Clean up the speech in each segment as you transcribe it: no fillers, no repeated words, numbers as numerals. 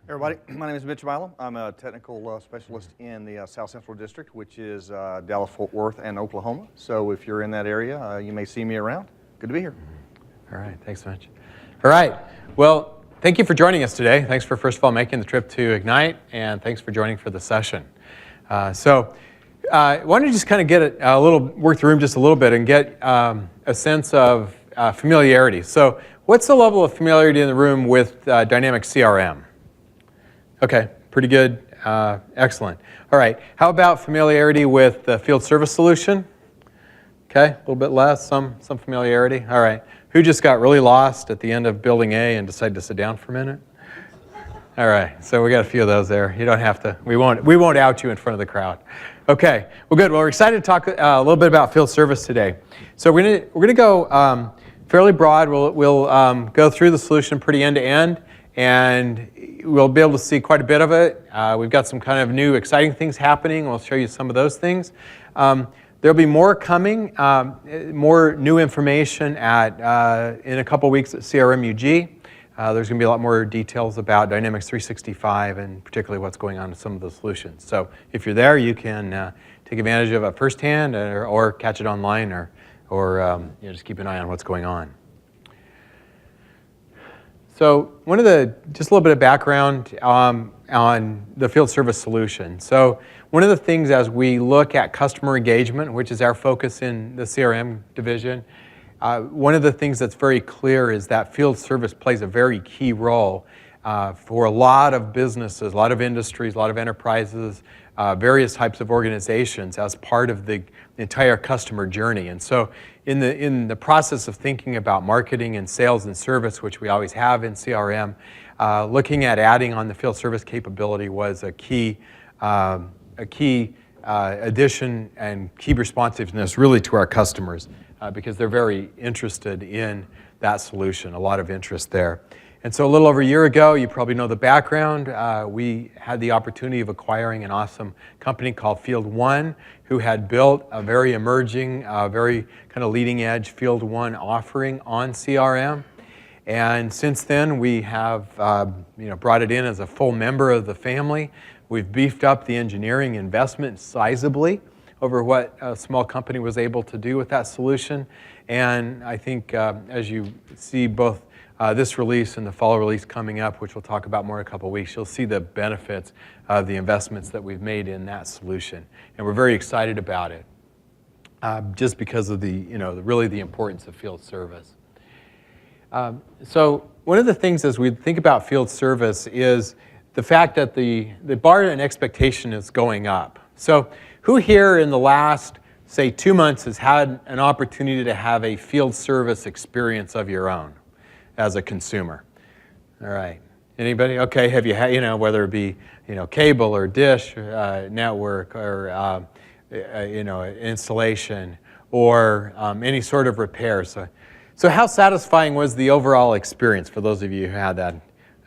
Everybody, my name is Mitch Milam. I'm a technical specialist in the South Central District, which is Dallas, Fort Worth, and Oklahoma. So if you're in that area, you may see me around. Good to be here. All right, thanks, Mitch. All right, well, thank you for joining us today. Thanks for, first of all, making the trip to Ignite, and thanks for joining for the session. Why don't you just kind of get work the room just a little bit and get a sense of familiarity. So what's the level of familiarity in the room with Dynamic CRM? Okay, pretty good, excellent. All right, how about familiarity with the field service solution? Okay, a little bit less, some familiarity. All right, who just got really lost at the end of building A and decided to sit down for a minute? All right, so we got a few of those there. You don't have to, we won't out you in front of the crowd. Okay, well good, well we're excited to talk a little bit about field service today. So we're gonna go fairly broad. We'll go through the solution pretty end to end, and we'll be able to see quite a bit of it. We've got some kind of new exciting things happening. We'll show you some of those things. There'll be more coming, more new information in a couple weeks at CRM-UG. There's going to be a lot more details about Dynamics 365 and particularly what's going on with some of the solutions. So if you're there, you can take advantage of it firsthand or catch it online or just keep an eye on what's going on. So just a little bit of background on the field service solution. So one of the things as we look at customer engagement, which is our focus in the CRM division, one of the things that's very clear is that field service plays a very key role for a lot of businesses, a lot of industries, a lot of enterprises, various types of organizations as part of the entire customer journey. And so in the process of thinking about marketing and sales and service, which we always have in CRM, looking at adding on the field service capability was a key addition and key responsiveness really to our customers because they're very interested in that solution, a lot of interest there. And so a little over a year ago, you probably know the background, we had the opportunity of acquiring an awesome company called Field One, who had built a very emerging, very kind of leading edge Field One offering on CRM. And since then, we have brought it in as a full member of the family. We've beefed up the engineering investment sizably over what a small company was able to do with that solution. And I think as you see both this release and the fall release coming up, which we'll talk about more in a couple of weeks, you'll see the benefits of the investments that we've made in that solution. And we're very excited about it, just because of really the importance of field service. So one of the things as we think about field service is the fact that the bar and expectation is going up. So who here in the last, say, 2 months has had an opportunity to have a field service experience of your own as a consumer? All right. Anybody? Okay. Have you had, whether it be, cable or dish, network, or, installation, or any sort of repair. So how satisfying was the overall experience for those of you who had that?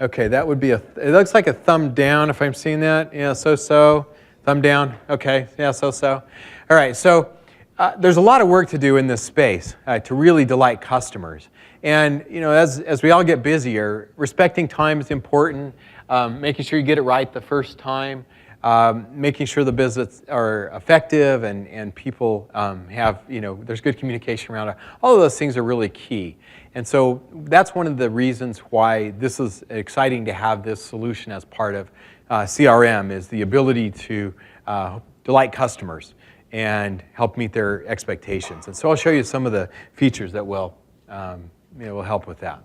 Okay, that would be it looks like a thumb down if I'm seeing that. Yeah, so. Thumb down. Okay, yeah, so. All right, so there's a lot of work to do in this space to really delight customers. And as we all get busier, respecting time is important. Making sure you get it right the first time. Making sure the visits are effective and people have, there's good communication around it. All of those things are really key. And so that's one of the reasons why this is exciting to have this solution as part of CRM, is the ability to delight customers and help meet their expectations. And so I'll show you some of the features that will help with that.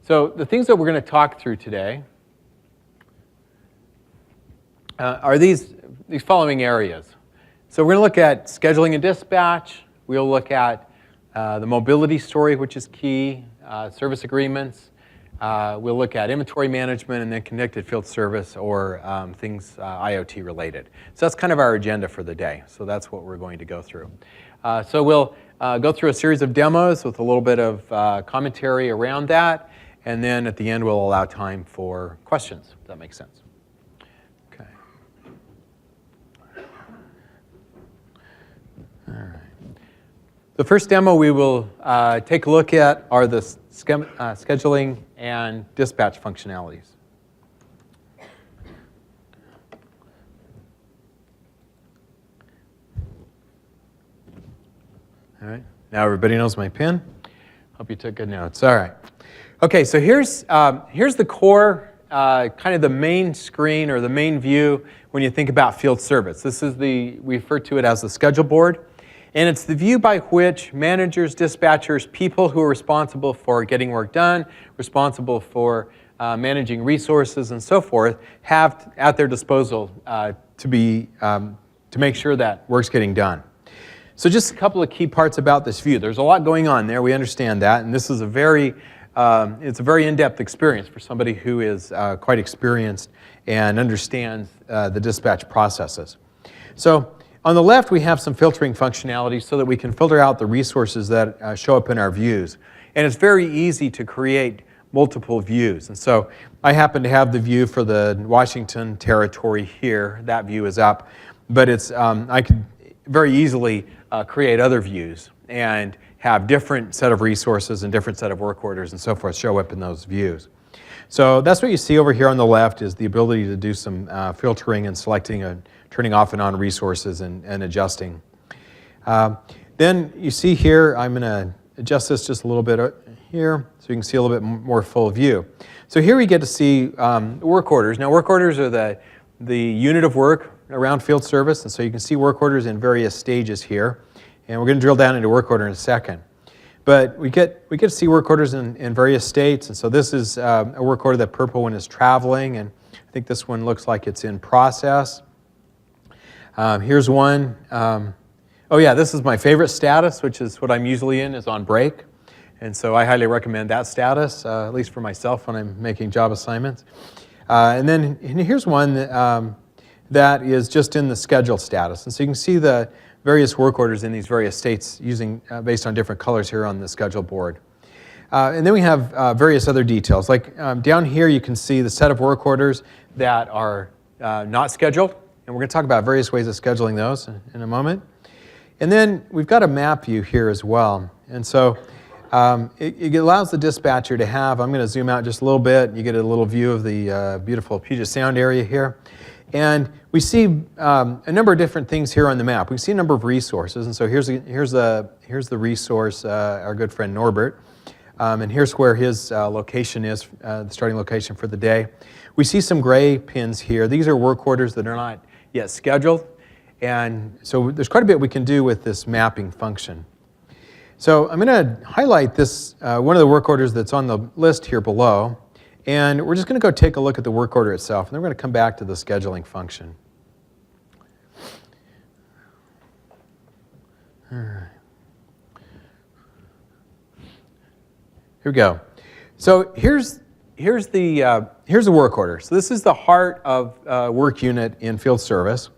So the things that we're going to talk through today are these following areas. So we're going to look at scheduling and dispatch. We'll look at the mobility story, which is key, service agreements. We'll look at inventory management and then connected field service or things IoT related. So that's kind of our agenda for the day. So that's what we're going to go through. So we'll go through a series of demos with a little bit of commentary around that. And then at the end, we'll allow time for questions, if that makes sense. Okay. All right. The first demo we will take a look at are the scheduling and dispatch functionalities. All right. Now everybody knows my pin. Hope you took good notes. All right. Okay, so here's the core, kind of the main screen or the main view when you think about field service. This is we refer to it as the schedule board. And it's the view by which managers, dispatchers, people who are responsible for getting work done, responsible for managing resources and so forth, have at their disposal to make sure that work's getting done. So just a couple of key parts about this view. There's a lot going on there. We understand that, and this is it's a very in-depth experience for somebody who is quite experienced and understands the dispatch processes. So on the left, we have some filtering functionality so that we can filter out the resources that show up in our views. And it's very easy to create multiple views. And so I happen to have the view for the Washington territory here. That view is up. But I could very easily create other views and have different set of resources and different set of work orders and so forth show up in those views. So that's what you see over here on the left is the ability to do some filtering and selecting and turning off and on resources and adjusting. Then you see here, I'm going to adjust this just a little bit here so you can see a little bit more full view. So here we get to see work orders. Now work orders are the unit of work around field service, and so you can see work orders in various stages here. And we're going to drill down into work order in a second. But we get to see work orders in various states, and so this is a work order that purple one is traveling, and I think this one looks like it's in process. Here's one. Oh yeah, this is my favorite status, which is what I'm usually in, is on break. And so I highly recommend that status, at least for myself when I'm making job assignments. And here's one that is just in the schedule status. And so you can see the various work orders in these various states using based on different colors here on the schedule board. And then we have various other details. Like down here you can see the set of work orders that are not scheduled. And we're going to talk about various ways of scheduling those in a moment. And then we've got a map view here as well. And so it allows the dispatcher to have, I'm going to zoom out just a little bit, you get a little view of the beautiful Puget Sound area here. And we see a number of different things here on the map. We see a number of resources. And so here's the resource, our good friend Norbert. And here's where his location is, the starting location for the day. We see some gray pins here. These are work orders that are not yet scheduled. And so there's quite a bit we can do with this mapping function. So I'm going to highlight this, one of the work orders that's on the list here below. And we're just going to go take a look at the work order itself. And then we're going to come back to the scheduling function. All right. Here we go. So here's the work order. So this is the heart of work unit in field service.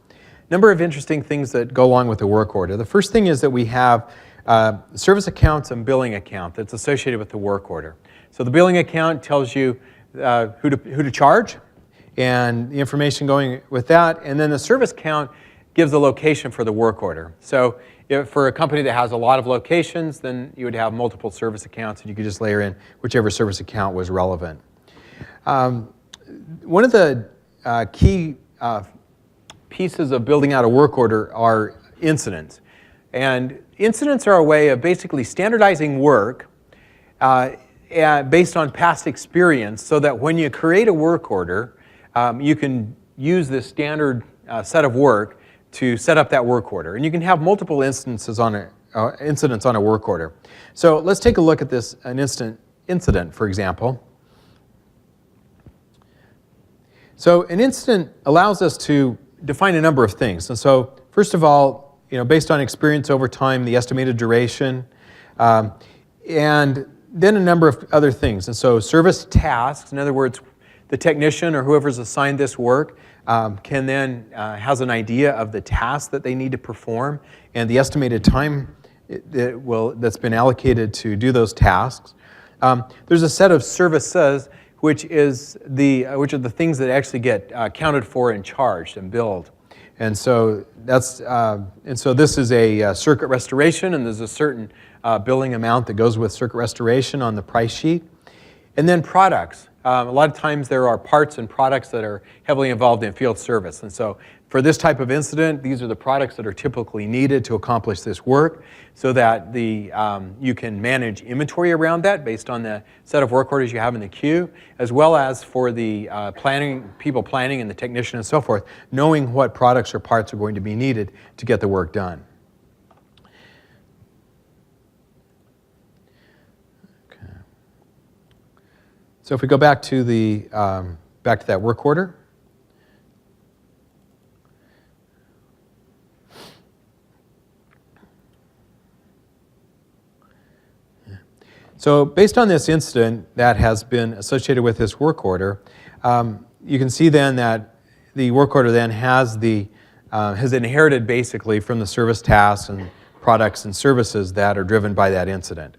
Number of interesting things that go along with the work order. The first thing is that we have service accounts and billing account that's associated with the work order. So the billing account tells you who to charge and the information going with that. And then the service count gives the location for the work order. So if for a company that has a lot of locations, then you would have multiple service accounts and you could just layer in whichever service account was relevant. One of the key pieces of building out a work order are incidents. And incidents are a way of basically standardizing work based on past experience so that when you create a work order, you can use this standard set of work to set up that work order. And you can have multiple incidents on a work order. So let's take a look at this, an incident, for example. So an incident allows us to define a number of things. And so first of all, based on experience over time, the estimated duration, and then a number of other things. And so service tasks, in other words, the technician or whoever's assigned this work can then has an idea of the task that they need to perform and the estimated time that's been allocated to do those tasks. There's a set of services which are the things that actually get accounted for and charged and billed. And so this is a circuit restoration, and there's a certain billing amount that goes with circuit restoration on the price sheet. And then products. a lot of times there are parts and products that are heavily involved in field service. And so for this type of incident, these are the products that are typically needed to accomplish this work so that you can manage inventory around that based on the set of work orders you have in the queue, as well as for the people planning and the technician and so forth, knowing what products or parts are going to be needed to get the work done. So if we go back to that work order, so based on this incident that has been associated with this work order, you can see then that the work order then has inherited basically from the service tasks and products and services that are driven by that incident.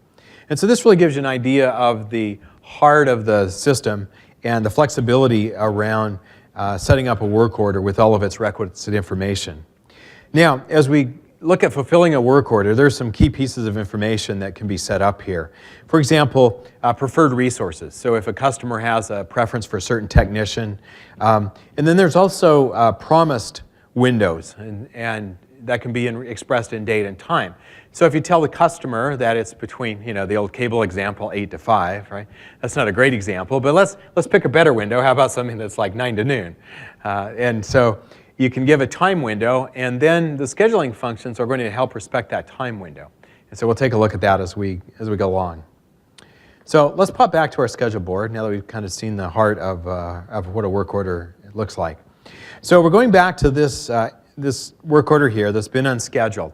And so this really gives you an idea of the heart of the system and the flexibility around setting up a work order with all of its requisite information. Now, as we look at fulfilling a work order, there's some key pieces of information that can be set up here. For example, preferred resources. So if a customer has a preference for a certain technician, and then there's also promised windows, and that can be expressed in date and time. So if you tell the customer that it's between, the old cable example, 8 to 5, right? That's not a great example, but let's pick a better window. How about something that's like 9 to noon? And so you can give a time window, and then the scheduling functions are going to help respect that time window. And so we'll take a look at that as we go along. So let's pop back to our schedule board now that we've kind of seen the heart of what a work order looks like. So we're going back to this work order here that's been unscheduled.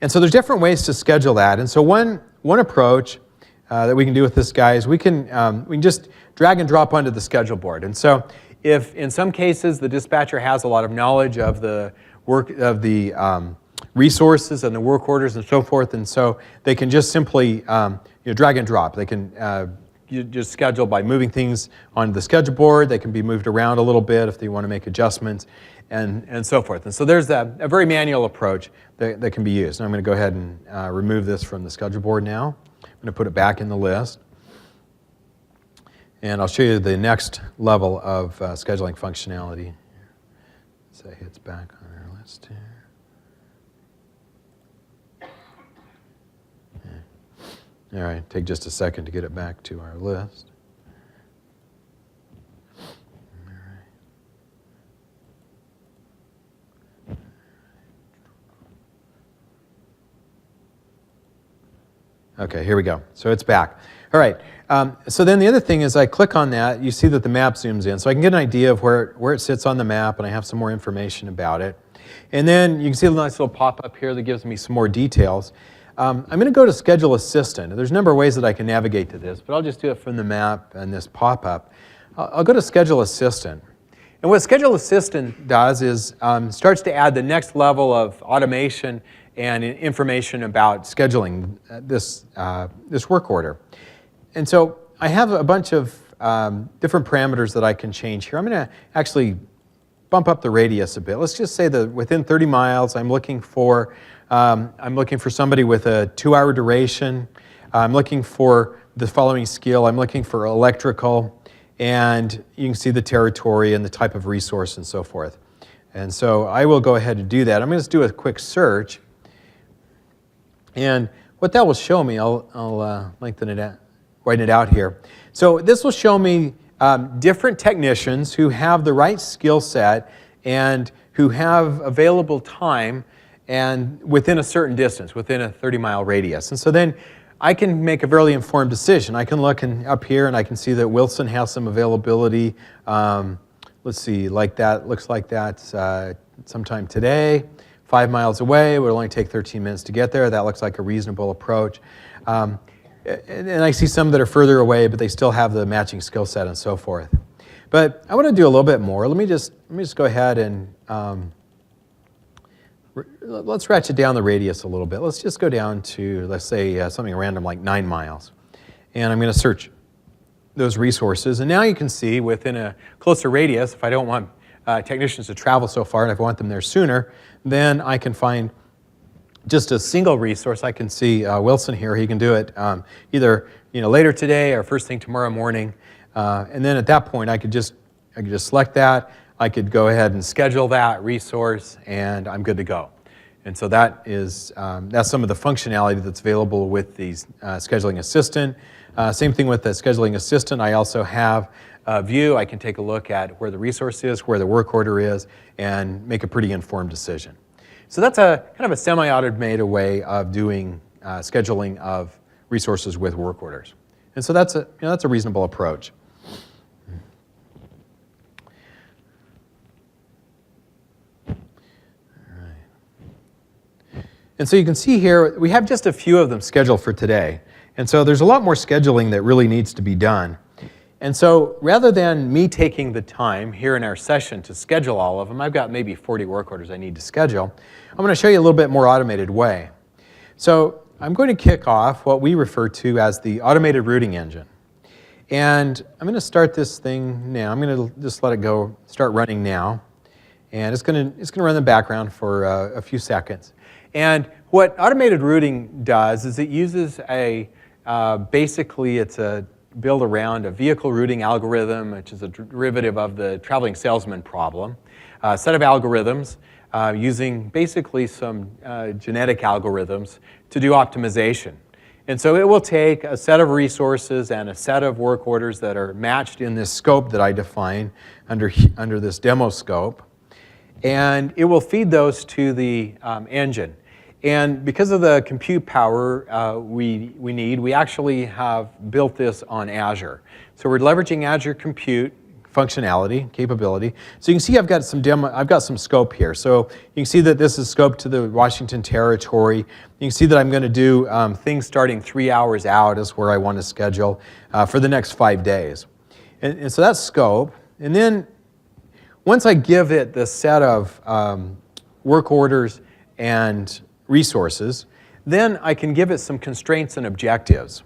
And so there's different ways to schedule that. And so one approach that we can do with this guy is we can just drag and drop onto the schedule board. And so if in some cases the dispatcher has a lot of knowledge of the work of the resources and the work orders and so forth, and so they can just simply drag and drop. They can you just schedule by moving things onto the schedule board. They can be moved around a little bit if they want to make adjustments and so forth. And so there's a very manual approach that can be used. And I'm going to go ahead and remove this from the schedule board now. I'm going to put it back in the list. And I'll show you the next level of scheduling functionality. So it hits back on our list here. All right, take just a second to get it back to our list. All right. Okay, here we go. So it's back. All right. So then the other thing is I click on that, you see that the map zooms in. So I can get an idea of where it sits on the map, and I have some more information about it. And then you can see a nice little pop-up here that gives me some more details. I'm going to go to Schedule Assistant. There's a number of ways that I can navigate to this, but I'll just do it from the map and this pop-up. I'll go to Schedule Assistant. And what Schedule Assistant does is starts to add the next level of automation and information about scheduling this work order. And so I have a bunch of different parameters that I can change here. I'm going to actually bump up the radius a bit. Let's just say that within 30 miles, I'm looking for somebody with a 2-hour duration. I'm looking for the following skill. I'm looking for electrical, and you can see the territory and the type of resource and so forth. And so I will go ahead and do that. I'm going to do a quick search. And what that will show me, I'll lengthen it out, write it out here. So this will show me different technicians who have the right skill set and who have available time and within a certain distance, within a 30-mile radius. And so then I can make a fairly informed decision. I can look up here and I can see that Wilson has some availability. Let's see, like that, looks like that's sometime today. 5 miles away, it would only take 13 minutes to get there. That looks like a reasonable approach. And I see some that are further away, but they still have the matching skill set and so forth. But I want to do a little bit more. Let me just go ahead and let's ratchet down the radius a little bit. Let's just go down to, let's say, something random like 9 miles. And I'm going to search those resources. And now you can see within a closer radius, if I don't want technicians to travel so far, and if I want them there sooner, then I can find just a single resource. I can see Wilson here. He can do it either later today or first thing tomorrow morning. And then at that point, I could just select that. I could go ahead and schedule that resource, and I'm good to go. And so that is that's some of the functionality that's available with the scheduling assistant. Same thing with the scheduling assistant. I also have a view. I can take a look at where the resource is, where the work order is, and make a pretty informed decision. So that's a kind of a semi-automated way of doing scheduling of resources with work orders. And so that's a reasonable approach. And so you can see here, we have just a few of them scheduled for today. And so there's a lot more scheduling that really needs to be done. And so rather than me taking the time here in our session to schedule all of them, I've got maybe 40 work orders I need to schedule. I'm going to show you a little bit more automated way. So I'm going to kick off what we refer to as the automated routing engine. And I'm going to start this thing now. I'm going to just let it go, start running now. And it's going to run in the background for a few seconds. And what automated routing does is it uses basically it's a build around a vehicle routing algorithm, which is a derivative of the traveling salesman problem. A set of algorithms using basically some genetic algorithms to do optimization. And so it will take a set of resources and a set of work orders that are matched in this scope that I define under this demo scope, and it will feed those to the engine. And because of the compute power we need, we actually have built this on Azure. So we're leveraging Azure Compute functionality, capability. So you can see I've got some scope here. So you can see that this is scoped to the Washington territory. You can see that I'm going to do things starting 3 hours out is where I want to schedule for the next 5 days. And so that's scope. And then once I give it the set of work orders and resources, then I can give it some constraints and objectives.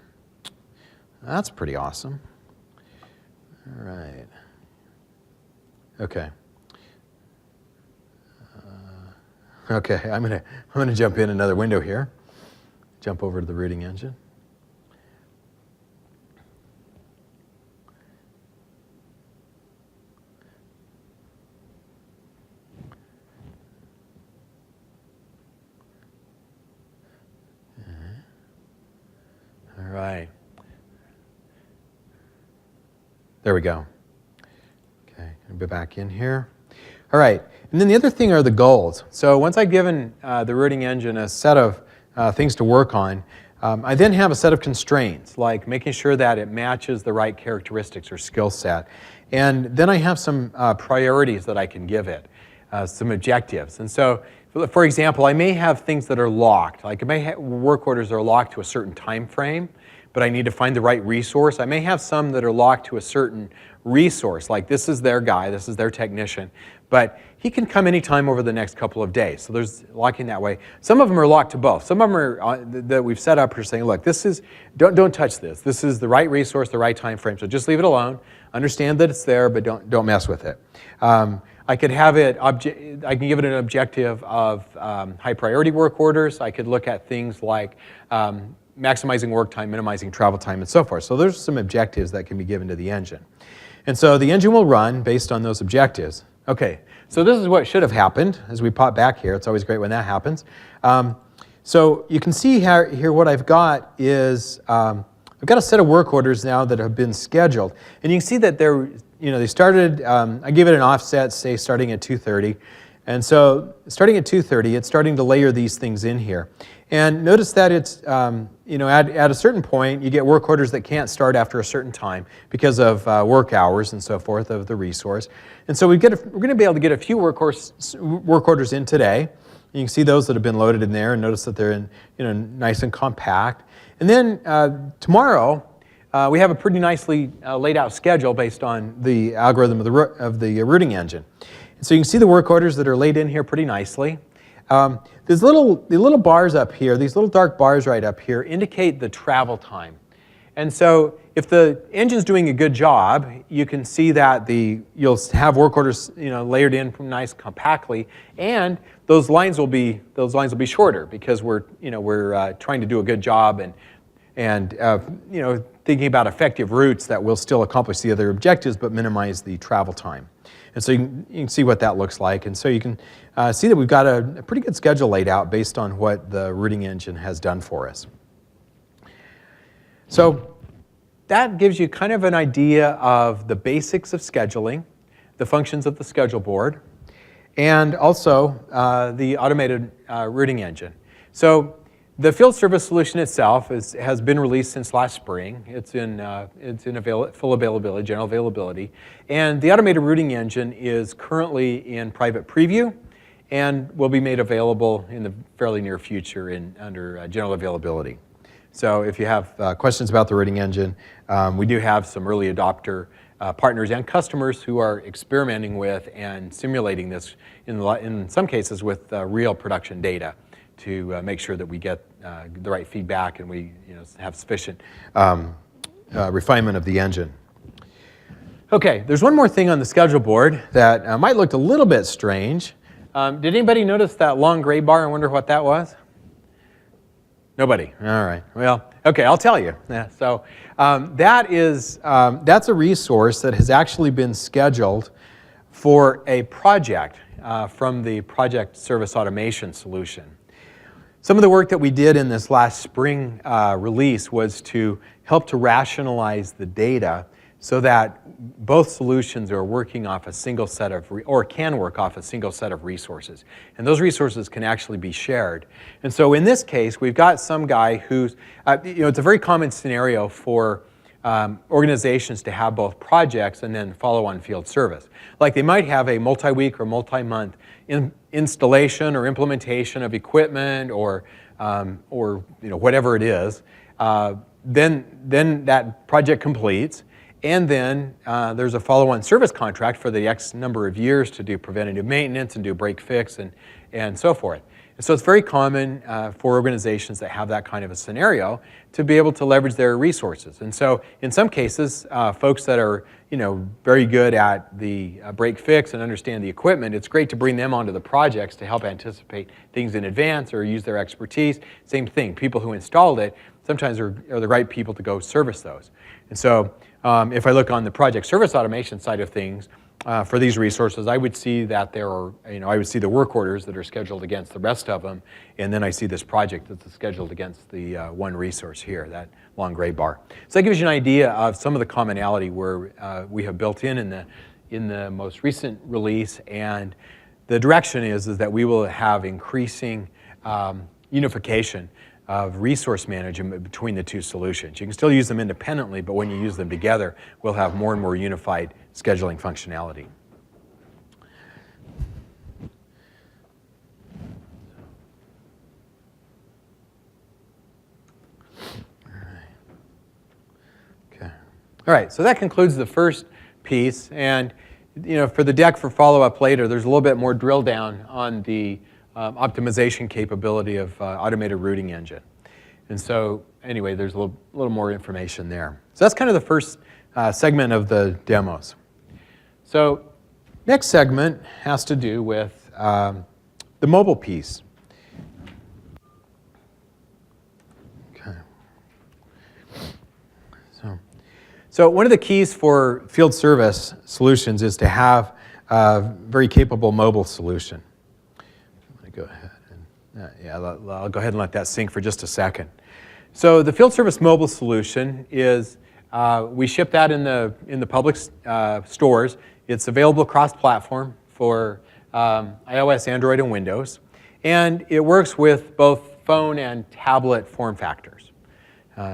That's pretty awesome. All right. Okay. Okay, I'm gonna jump in another window here. Jump over to the routing engine. All right. There we go. Okay, I'll be back in here. All right, and then the other thing are the goals. So once I've given the routing engine a set of things to work on, I then have a set of constraints, like making sure that it matches the right characteristics or skill set. And then I have some priorities that I can give it, some objectives. And so, for example, I may have things that are locked. Like I may have work orders that are locked to a certain time frame, but I need to find the right resource. I may have some that are locked to a certain resource, like this is their guy, this is their technician, but he can come anytime over the next couple of days. So there's locking that way. Some of them are locked to both. Some of them are that we've set up are saying, look, this is don't touch this. This is the right resource, the right time frame. So just leave it alone. Understand that it's there, but don't mess with it. I could have it. I can give it an objective of high priority work orders. I could look at things like maximizing work time, minimizing travel time, and so forth. So there's some objectives that can be given to the engine. And so the engine will run based on those objectives. Okay, so this is what should have happened as we pop back here. It's always great when that happens. So you can see here what I've got is I've got a set of work orders now that have been scheduled. And you can see that they started, I gave it an offset, say starting at 2:30. And so starting at 2:30, it's starting to layer these things in here. And notice that it's, at a certain point, you get work orders that can't start after a certain time because of work hours and so forth of the resource. And so we're going to be able to get a few work orders in today. You can see those that have been loaded in there, and notice that they're in, nice and compact. And then tomorrow, we have a pretty nicely laid out schedule based on the algorithm of the routing engine. And so you can see the work orders that are laid in here pretty nicely. These little bars up here, these little dark bars right up here, indicate the travel time. And so if the engine's doing a good job, you can see that you'll have work orders layered in nice compactly, and those lines will be shorter because we're trying to do a good job and thinking about effective routes that will still accomplish the other objectives but minimize the travel time. And so you can see what that looks like. And so you can see that we've got a pretty good schedule laid out based on what the routing engine has done for us. So that gives you kind of an idea of the basics of scheduling, the functions of the schedule board, and also the automated routing engine. So the field service solution itself has been released since last spring. It's in full availability, general availability. And the automated routing engine is currently in private preview and will be made available in the fairly near future under general availability. So if you have questions about the routing engine, we do have some early adopter partners and customers who are experimenting with and simulating this in some cases with real production data to make sure that we get the right feedback and we have sufficient refinement of the engine. Okay, there's one more thing on the schedule board that might look a little bit strange. Did anybody notice that long gray bar and wonder what that was? Nobody. All right. Well, okay, I'll tell you. Yeah, so that's a resource that has actually been scheduled for a project from the Project Service Automation solution. Some of the work that we did in this last spring release was to help to rationalize the data so that both solutions are working off a single set of, or can work off a single set of resources. And those resources can actually be shared. And so in this case, we've got some guy who's, it's a very common scenario for organizations to have both projects and then follow-on field service. Like they might have a multi-week or multi-month installation or implementation of equipment or whatever it is. Then that project completes. And then there's a follow-on service contract for the X number of years to do preventative maintenance and do break fix and so forth. And so it's very common for organizations that have that kind of a scenario to be able to leverage their resources. And so in some cases, folks that are very good at the break fix and understand the equipment, it's great to bring them onto the projects to help anticipate things in advance or use their expertise. Same thing, people who installed it sometimes are the right people to go service those. And so if I look on the project service automation side of things, for these resources, I would see that there are, I would see the work orders that are scheduled against the rest of them, and then I see this project that's scheduled against the one resource here, that long gray bar. So that gives you an idea of some of the commonality where we have built in the most recent release, and the direction is that we will have increasing unification of resource management between the two solutions. You can still use them independently, but when you use them together, we'll have more and more unified scheduling functionality. All right, so that concludes the first piece. And for the deck for follow-up later, there's a little bit more drill down on the optimization capability of automated routing engine. And so anyway, there's a little more information there. So that's kind of the first segment of the demos. So next segment has to do with the mobile piece. Okay. So one of the keys for field service solutions is to have a very capable mobile solution. Go ahead and I'll go ahead and let that sink for just a second. So the field service mobile solution is we ship that in the public stores. It's available cross-platform for iOS, Android, and Windows, and it works with both phone and tablet form factors.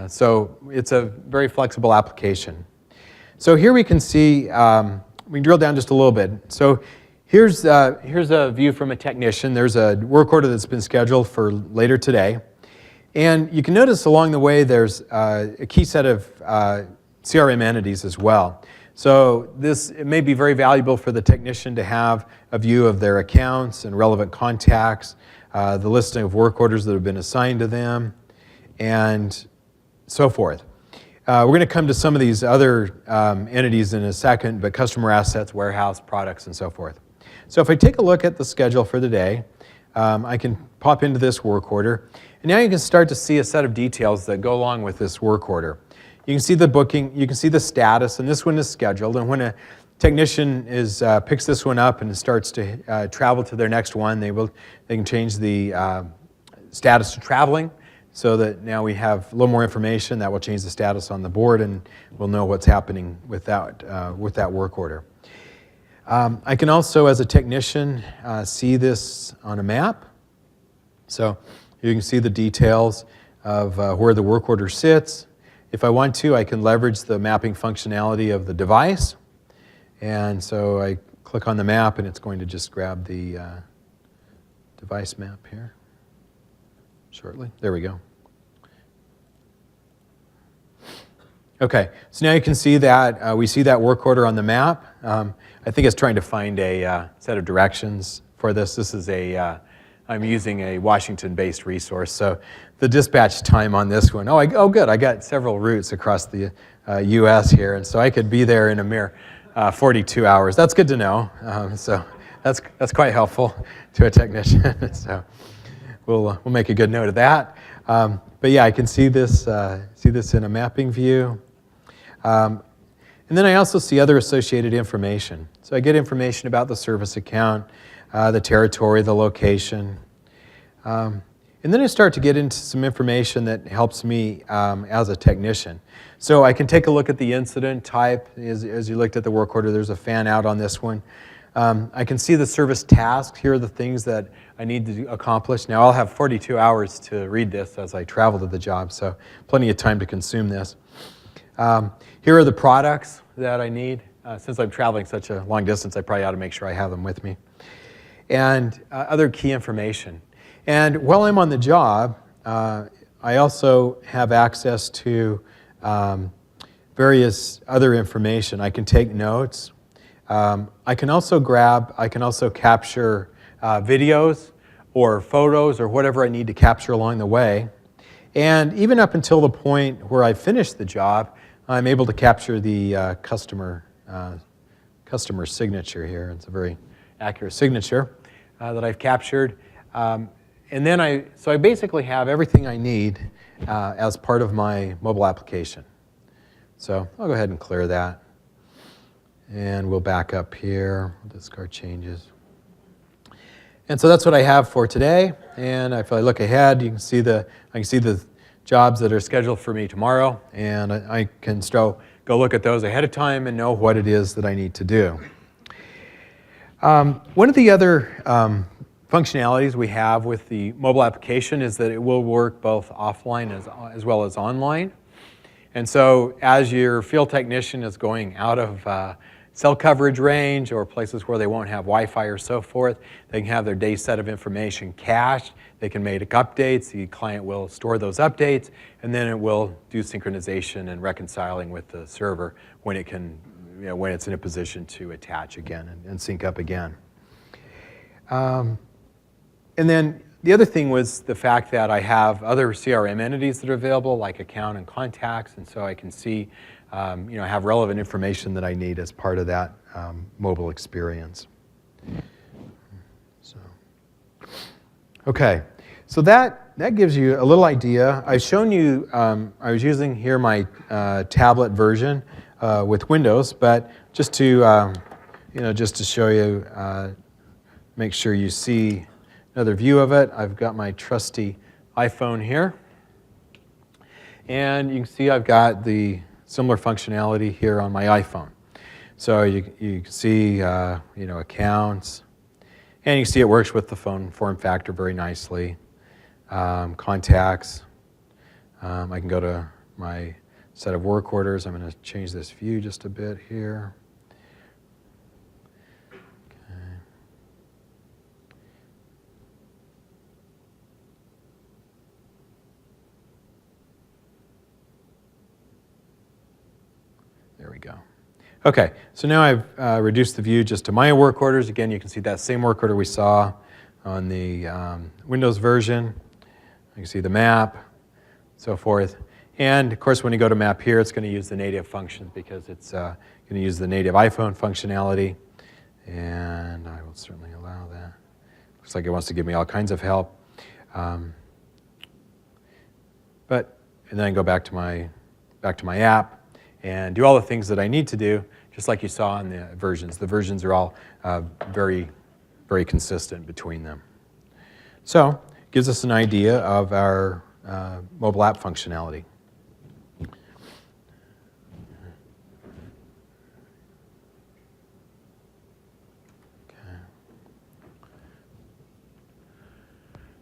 So it's a very flexible application. So here we can see we can drill down just a little bit. So here's a view from a technician. There's a work order that's been scheduled for later today. And you can notice along the way there's a key set of CRM entities as well. So it may be very valuable for the technician to have a view of their accounts and relevant contacts, the listing of work orders that have been assigned to them, and so forth. We're going to come to some of these other entities in a second, but customer assets, warehouse, products, and so forth. So if I take a look at the schedule for the day, I can pop into this work order. And now you can start to see a set of details that go along with this work order. You can see the booking, you can see the status, and this one is scheduled. And when a technician picks this one up and starts to travel to their next one, they can change the status to traveling, so that now we have a little more information that will change the status on the board, and we'll know what's happening with that work order. I can also, as a technician, see this on a map. So you can see the details of where the work order sits. If I want to, I can leverage the mapping functionality of the device. And so I click on the map, and it's going to just grab the device map here shortly. There we go. Okay, so now you can see that we see that work order on the map. I think it's trying to find a set of directions for this. This is I'm using a Washington-based resource, so the dispatch time on this one, oh good, I got several routes across the U.S. here, and so I could be there in a mere 42 hours. That's good to know. So that's quite helpful to a technician. So we'll make a good note of that. But yeah, I can see this in a mapping view. And then I also see other associated information. So I get information about the service account, the territory, the location. And then I start to get into some information that helps me as a technician. So I can take a look at the incident type. As you looked at the work order, there's a fan out on this one. I can see the service tasks. Here are the things that I need to accomplish. Now I'll have 42 hours to read this as I travel to the job, so plenty of time to consume this. Here are the products that I need. Since I'm traveling such a long distance, I probably ought to make sure I have them with me. And other key information. And while I'm on the job, I also have access to various other information. I can take notes. I can also capture videos or photos or whatever I need to capture along the way. And even up until the point where I finish the job, I'm able to capture the customer signature here. It's a very accurate signature that I've captured. And then I basically have everything I need as part of my mobile application. So I'll go ahead and clear that. And we'll back up here, we'll discard changes. And so that's what I have for today. And if I look ahead, I can see the jobs that are scheduled for me tomorrow, and I can still go look at those ahead of time and know what it is that I need to do. One of the other functionalities we have with the mobile application is that it will work both offline as well as online. And so as your field technician is going out of cell coverage range or places where they won't have Wi-Fi or so forth, they can have their day set of information cached. They can make updates. The client will store those updates, and then it will do synchronization and reconciling with the server when it can, when it's in a position to attach again and sync up again. And then the other thing was the fact that I have other CRM entities that are available, like account and contacts, and so I can see, I have relevant information that I need as part of that mobile experience. Okay, so that gives you a little idea. I've shown you, I was using here my tablet version with Windows, but just to, just to show you, make sure you see another view of it. I've got my trusty iPhone here. And you can see I've got the similar functionality here on my iPhone. So you can see, accounts. And you can see it works with the phone form factor very nicely. Contacts. I can go to my set of work orders. I'm going to change this view just a bit here. Okay. There we go. Okay, so now I've reduced the view just to my work orders. Again, you can see that same work order we saw on the Windows version. You can see the map, so forth. And of course, when you go to map here, it's going to use the native functions because it's going to use the native iPhone functionality. And I will certainly allow that. Looks like it wants to give me all kinds of help. And then I go back to my app and do all the things that I need to do, just like you saw in the versions. The versions are all very, very consistent between them. So it gives us an idea of our mobile app functionality.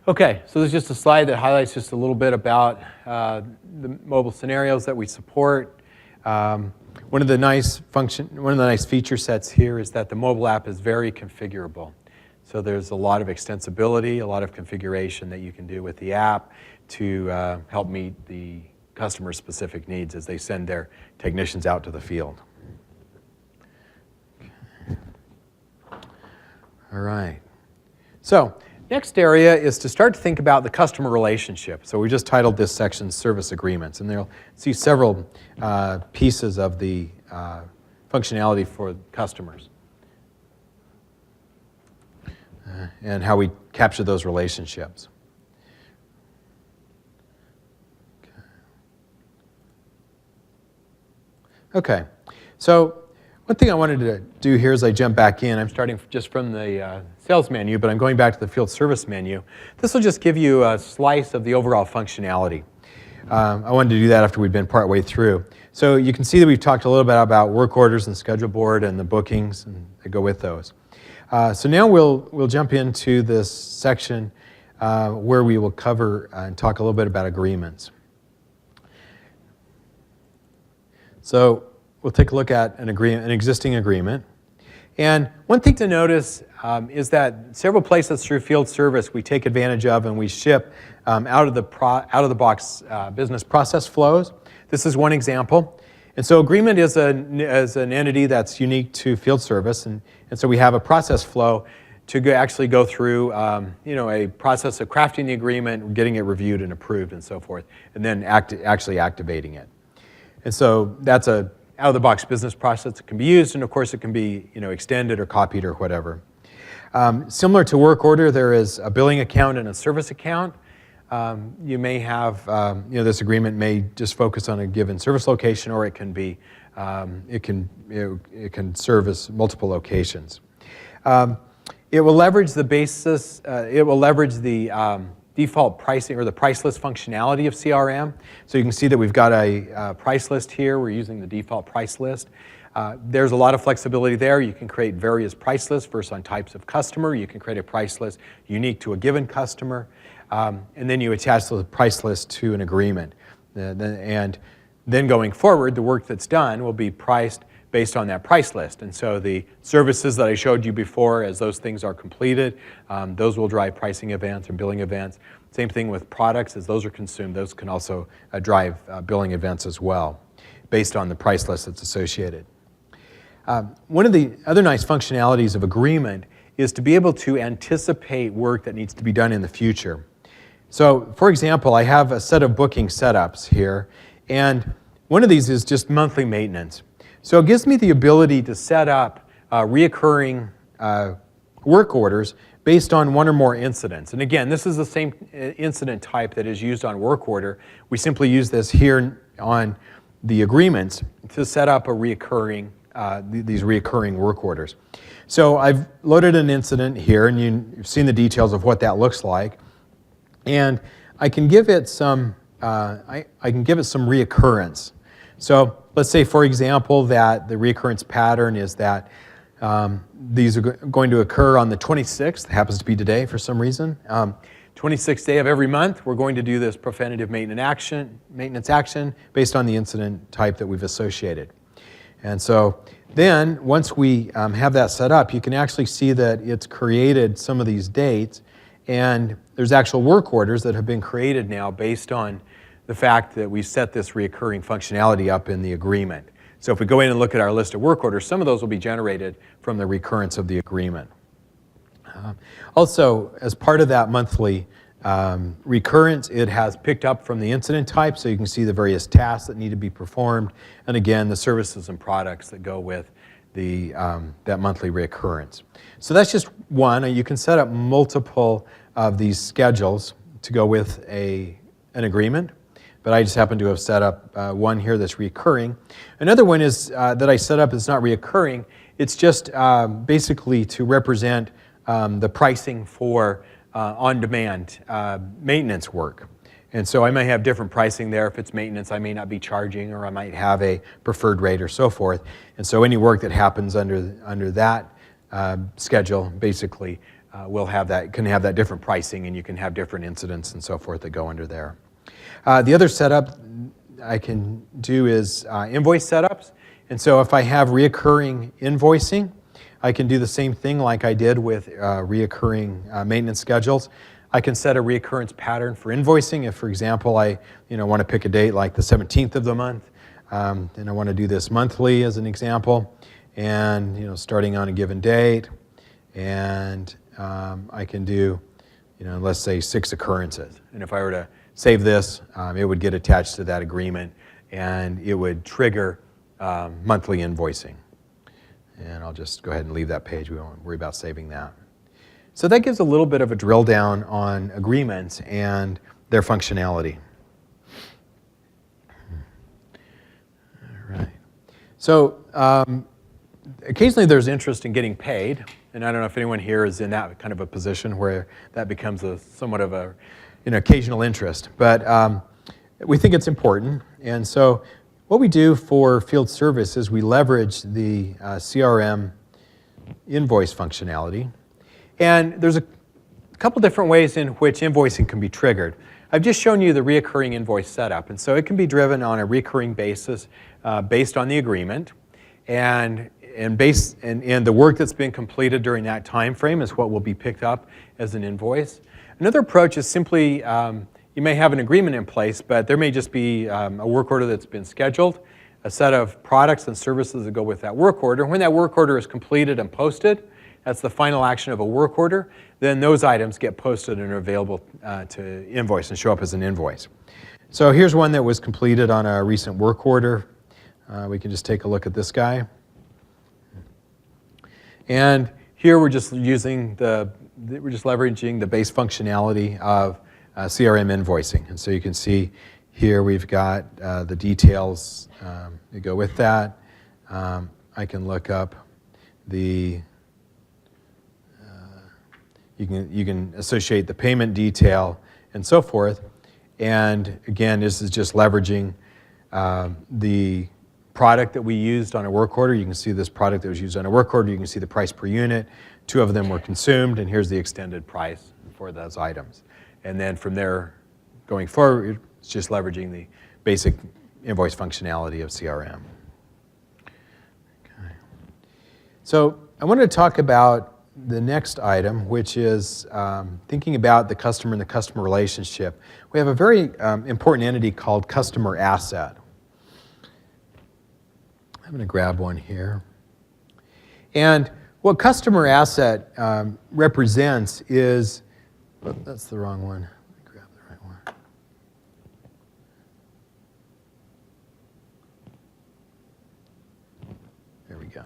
Okay, so this is just a slide that highlights just a little bit about the mobile scenarios that we support. One of the nice feature sets here is that the mobile app is very configurable. So there's a lot of extensibility, a lot of configuration that you can do with the app to help meet the customer's specific needs as they send their technicians out to the field. All right. So next area is to start to think about the customer relationship. So we just titled this section Service Agreements, and they'll see several pieces of the functionality for customers and how we capture those relationships. Okay, so one thing I wanted to do here as I jump back in, I'm starting just from the sales menu, but I'm going back to the field service menu. This will just give you a slice of the overall functionality. I wanted to do that after we'd been partway through. So you can see that we've talked a little bit about work orders and schedule board and the bookings that go with those. So now we'll jump into this section where we will cover and talk a little bit about agreements. So we'll take a look at an existing agreement. And one thing to notice is that several places through field service we take advantage of and we ship out of the box business process flows. This is one example. And so agreement is an entity that's unique to field service. And so we have a process flow to actually go through a process of crafting the agreement, getting it reviewed and approved and so forth, and then actually activating it. And so that's a out-of-the-box business process that can be used, and of course it can be extended or copied or whatever. Similar to work order, there is a billing account and a service account. You may have, this agreement may just focus on a given service location, or it can be, it can service multiple locations. It will leverage the basis. It will leverage the default pricing or the price list functionality of CRM. So you can see that we've got a price list here. We're using the default price list. There's a lot of flexibility there. You can create various price lists based on types of customer. You can create a price list unique to a given customer. And then you attach the price list to an agreement. And then going forward, the work that's done will be priced based on that price list. And so the services that I showed you before, as those things are completed, those will drive pricing events or billing events. Same thing with products, as those are consumed, those can also drive billing events as well, based on the price list that's associated. One of the other nice functionalities of agreement is to be able to anticipate work that needs to be done in the future. So, for example, I have a set of booking setups here, and one of these is just monthly maintenance. So it gives me the ability to set up reoccurring work orders based on one or more incidents. And again, this is the same incident type that is used on work order. We simply use this here on the agreements to set up a reoccurring, these reoccurring work orders. So I've loaded an incident here, and you've seen the details of what that looks like. And I can give it some, I can give it some reoccurrence. So let's say, for example, that the reoccurrence pattern is that these are going to occur on the 26th, it happens to be today for some reason. 26th day of every month, we're going to do this preventative maintenance action based on the incident type that we've associated. And so then, once we have that set up, you can actually see that it's created some of these dates, and there's actual work orders that have been created now based on the fact that we set this reoccurring functionality up in the agreement. So if we go in and look at our list of work orders, some of those will be generated from the recurrence of the agreement. Also, as part of that monthly recurrence, it has picked up from the incident type, so you can see the various tasks that need to be performed, and again, the services and products that go with that monthly reoccurrence. So that's just one. You can set up multiple of these schedules to go with an agreement, but I just happen to have set up one here that's recurring. Another one is that I set up that's not reoccurring. It's just basically to represent the pricing for on-demand maintenance work. And so I may have different pricing there. If it's maintenance, I may not be charging, or I might have a preferred rate or so forth. And so any work that happens under that schedule basically can have that different pricing, and you can have different incidents and so forth that go under there. The other setup I can do is invoice setups. And so if I have reoccurring invoicing, I can do the same thing like I did with reoccurring maintenance schedules. I can set a reoccurrence pattern for invoicing. If, for example, I want to pick a date like the 17th of the month, and I want to do this monthly as an example, and starting on a given date, and I can do, let's say 6 occurrences. And if I were to save this, it would get attached to that agreement, and it would trigger monthly invoicing. And I'll just go ahead and leave that page. We won't worry about saving that. So that gives a little bit of a drill down on agreements and their functionality. All right. So occasionally there's interest in getting paid, and I don't know if anyone here is in that kind of a position where that becomes somewhat of a occasional interest, but we think it's important. And so what we do for field service is we leverage the CRM invoice functionality. And there's a couple different ways in which invoicing can be triggered. I've just shown you the reoccurring invoice setup, and so it can be driven on a recurring basis based on the agreement, and the work that's been completed during that time frame is what will be picked up as an invoice. Another approach is simply you may have an agreement in place, but there may just be a work order that's been scheduled, a set of products and services that go with that work order. When that work order is completed and posted, that's the final action of a work order, then those items get posted and are available to invoice and show up as an invoice. So here's one that was completed on a recent work order. We can just take a look at this guy. And here we're just leveraging the base functionality of CRM invoicing. And so you can see here we've got the details that go with that. I can look up the You can associate the payment detail and so forth. And again, this is just leveraging the product that we used on a work order. You can see this product that was used on a work order. You can see the price per unit. 2 of them were consumed, and here's the extended price for those items. And then from there, going forward, it's just leveraging the basic invoice functionality of CRM. Okay. So I wanted to talk about the next item, which is thinking about the customer and the customer relationship. We have a very important entity called customer asset. I'm going to grab one here. And what customer asset represents is, oh, that's the wrong one. Let me grab the right one. There we go.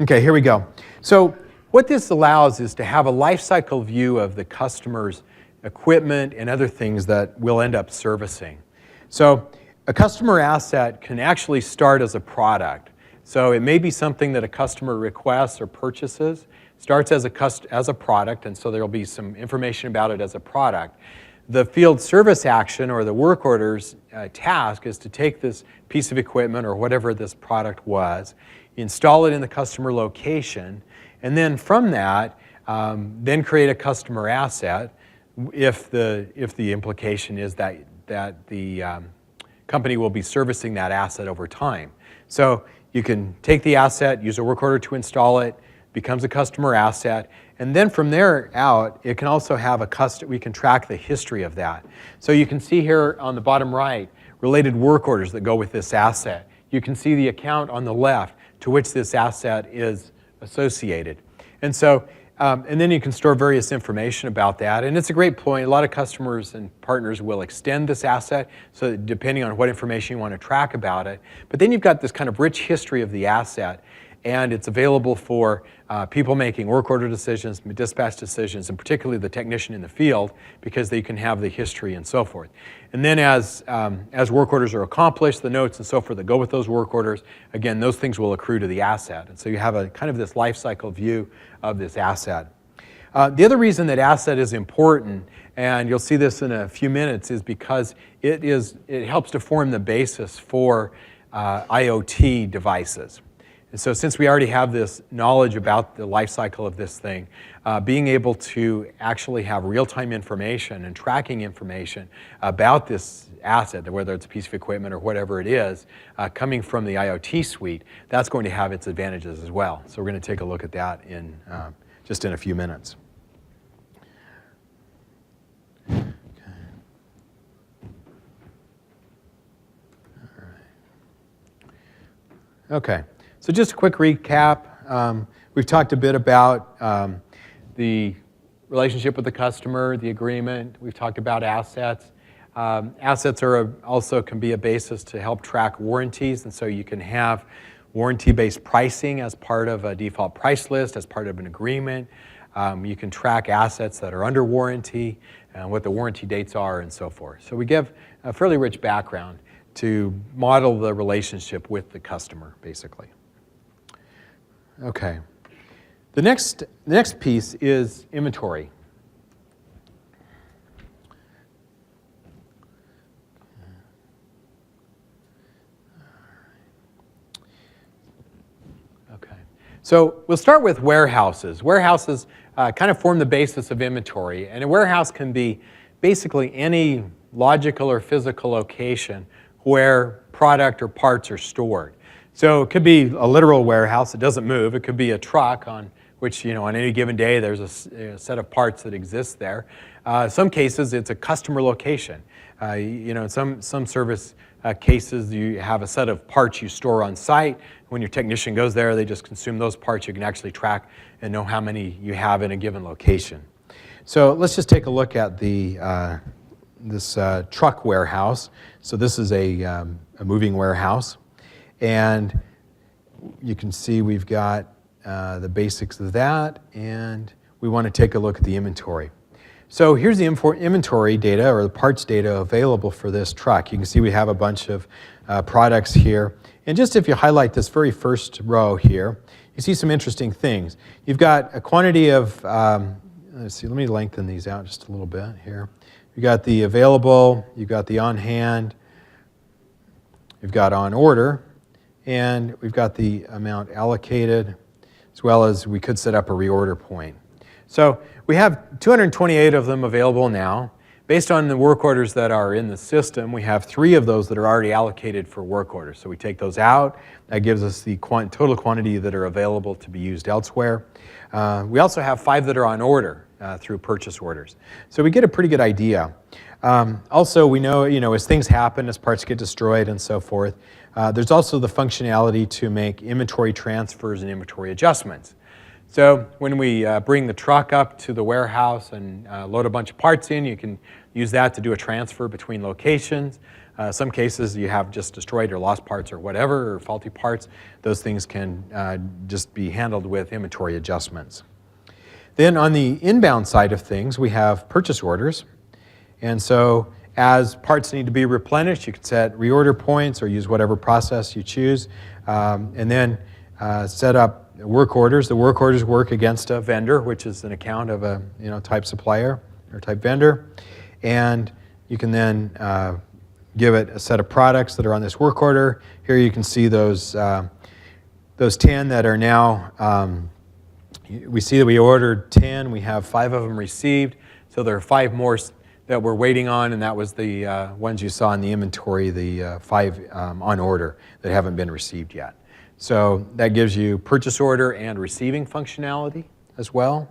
Okay, here we go. So what this allows is to have a life cycle view of the customer's equipment and other things that we'll end up servicing. So a customer asset can actually start as a product. So it may be something that a customer requests or purchases, starts as a product, and so there'll be some information about it as a product. The field service action or the work order's task is to take this piece of equipment or whatever this product was, install it in the customer location, and then from that, then create a customer asset if the implication is that the company will be servicing that asset over time. So you can take the asset, use a work order to install it, becomes a customer asset, and then from there out, it can also have we can track the history of that. So you can see here on the bottom right, related work orders that go with this asset. You can see the account on the left to which this asset is associated. And so And then you can store various information about that. And it's a great point. A lot of customers and partners will extend this asset, so depending on what information you want to track about it. But then you've got this kind of rich history of the asset, and it's available for people making work order decisions, dispatch decisions, and particularly the technician in the field, because they can have the history and so forth. And then as work orders are accomplished, the notes and so forth that go with those work orders, again, those things will accrue to the asset. And so you have a kind of this life cycle view of this asset. The other reason that asset is important, and you'll see this in a few minutes, is because it helps to form the basis for IoT devices. And so since we already have this knowledge about the life cycle of this thing, being able to actually have real-time information and tracking information about this asset, whether it's a piece of equipment or whatever it is, coming from the IoT suite, that's going to have its advantages as well. So we're going to take a look at that in just in a few minutes. Okay. So just a quick recap. We've talked a bit about the relationship with the customer, the agreement. We've talked about assets. Assets also can be a basis to help track warranties, and so you can have warranty-based pricing as part of a default price list, as part of an agreement. You can track assets that are under warranty, what the warranty dates are, and so forth. So we give a fairly rich background to model the relationship with the customer, basically. Okay. The next piece is inventory. Okay. So we'll start with warehouses. Warehouses kind of form the basis of inventory, and a warehouse can be basically any logical or physical location where product or parts are stored. So it could be a literal warehouse that doesn't move. It could be a truck on which, on any given day, there's a set of parts that exist there. Some cases, it's a customer location. In some service cases, you have a set of parts you store on site. When your technician goes there, they just consume those parts. You can actually track and know how many you have in a given location. So let's just take a look at this truck warehouse. So this is a moving warehouse. And you can see we've got the basics of that, and we want to take a look at the inventory. So here's the inventory data, or the parts data available for this truck. You can see we have a bunch of products here. And just if you highlight this very first row here, you see some interesting things. You've got a quantity of, let's see, let me lengthen these out just a little bit here. You've got the available, you've got the on hand, you've got on order, and we've got the amount allocated, as well as we could set up a reorder point. So we have 228 of them available now. Based on the work orders that are in the system, we have 3 of those that are already allocated for work orders. So we take those out. That gives us the total quantity that are available to be used elsewhere. We also have 5 that are on order through purchase orders. So we get a pretty good idea. Also, we know, as things happen, as parts get destroyed and so forth, there's also the functionality to make inventory transfers and inventory adjustments. So when we bring the truck up to the warehouse and load a bunch of parts in, you can use that to do a transfer between locations. Some cases you have just destroyed or lost parts or whatever, or faulty parts. Those things can just be handled with inventory adjustments. Then on the inbound side of things, we have purchase orders. And so as parts need to be replenished, you can set reorder points or use whatever process you choose, and then set up work orders. The work orders work against a vendor, which is an account of a type supplier or type vendor, and you can then give it a set of products that are on this work order. Here you can see those 10 that are now. We see that we ordered 10. We have 5 of them received, so there are 5 more that we're waiting on, and that was the ones you saw in the inventory, the 5 on order that haven't been received yet. So that gives you purchase order and receiving functionality as well.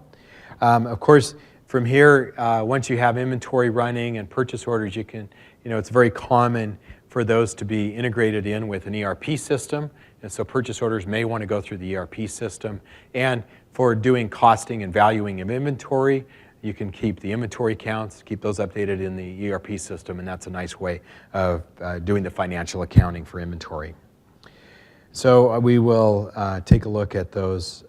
Of course, from here, once you have inventory running and purchase orders, you can, it's very common for those to be integrated in with an ERP system. And so purchase orders may want to go through the ERP system. And for doing costing and valuing of inventory, you can keep the inventory counts, keep those updated in the ERP system, and that's a nice way of doing the financial accounting for inventory. So we will take a look at those.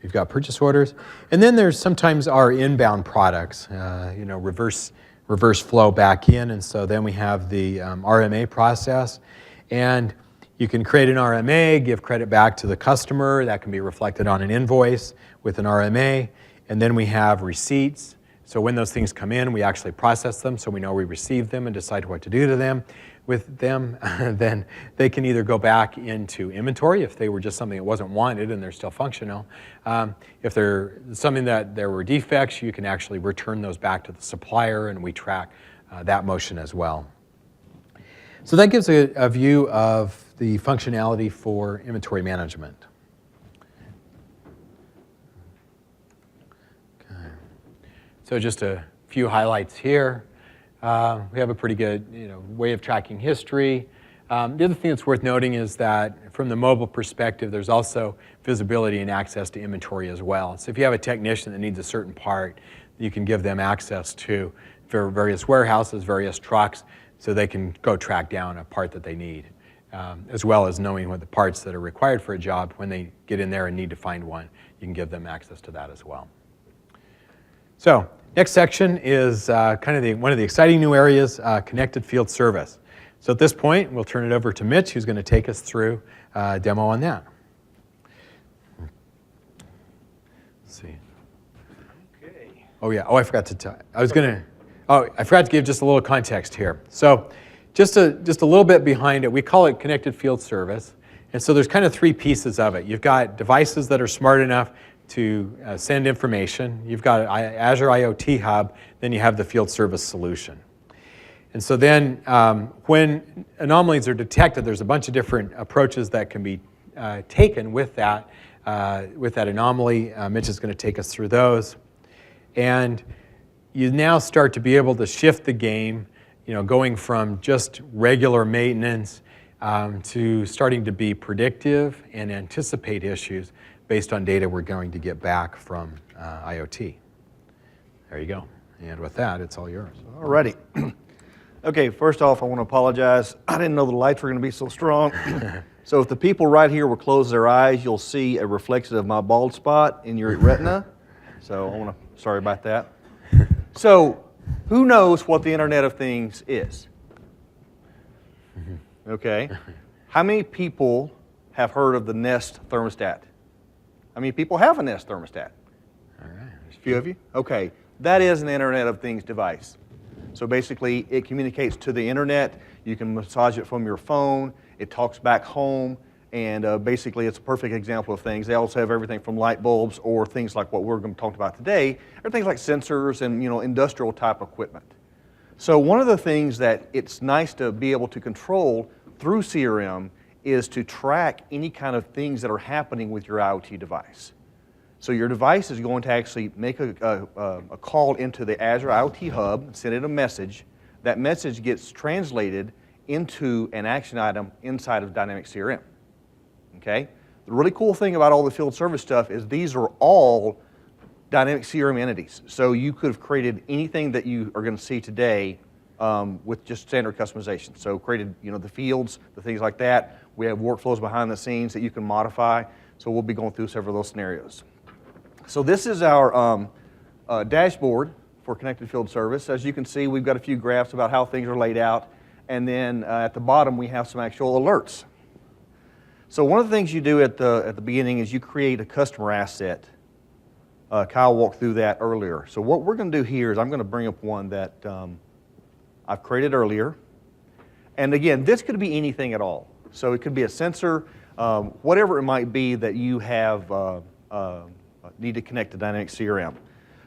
We've got purchase orders. And then there's sometimes our inbound products, reverse flow back in. And so then we have the RMA process. And you can create an RMA, give credit back to the customer. That can be reflected on an invoice with an RMA. And then we have receipts. So when those things come in, we actually process them so we know we received them and decide what to do to them. With them, then they can either go back into inventory if they were just something that wasn't wanted and they're still functional. If they're something that there were defects, you can actually return those back to the supplier, and we track that motion as well. So that gives a view of the functionality for inventory management. Okay. So just a few highlights here. We have a pretty good way of tracking history. The other thing that's worth noting is that from the mobile perspective, there's also visibility and access to inventory as well. So if you have a technician that needs a certain part, you can give them access to various warehouses, various trucks, so they can go track down a part that they need, as well as knowing what the parts that are required for a job. When they get in there and need to find one, you can give them access to that as well. So next section is kind of one of the exciting new areas, connected field service. So at this point, we'll turn it over to Mitch, who's going to take us through a demo on that. Let's see. Okay. Oh yeah. Oh, I forgot to tell. I forgot to give just a little context here. So just a little bit behind it, we call it connected field service. And so there's kind of three pieces of it. You've got devices that are smart enough to send information. You've got Azure IoT Hub, then you have the field service solution. And so then when anomalies are detected, there's a bunch of different approaches that can be taken with that anomaly. Mitch is going to take us through those. And you now start to be able to shift the game, going from just regular maintenance to starting to be predictive and anticipate issues based on data we're going to get back from IoT. There you go. And with that, it's all yours. All righty. Okay, first off, I want to apologize. I didn't know the lights were going to be so strong. So if the people right here will close their eyes, you'll see a reflection of my bald spot in your retina. So sorry about that. So who knows what the Internet of Things is? Okay. How many people have heard of the Nest thermostat? How many people have a Nest thermostat? All right. A few of you? Okay. That is an Internet of Things device. So basically, it communicates to the Internet. You can massage it from your phone. It talks back home. And basically, it's a perfect example of things. They also have everything from light bulbs or things like what we're going to talk about today, or things like sensors and industrial type equipment. So one of the things that it's nice to be able to control through CRM is to track any kind of things that are happening with your IoT device. So your device is going to actually make a call into the Azure IoT Hub, send it a message. That message gets translated into an action item inside of Dynamics CRM. Okay? The really cool thing about all the field service stuff is these are all Dynamics CRM entities. So you could have created anything that you are going to see today with just standard customization. So created the fields, the things like that. We have workflows behind the scenes that you can modify. So we'll be going through several of those scenarios. So this is our dashboard for Connected Field Service. As you can see, we've got a few graphs about how things are laid out. And then at the bottom, we have some actual alerts. So one of the things you do at the beginning is you create a customer asset. Kyle walked through that earlier. So what we're going to do here is I'm going to bring up one that I've created earlier. And again, this could be anything at all. So it could be a sensor, whatever it might be that you have need to connect to Dynamics CRM.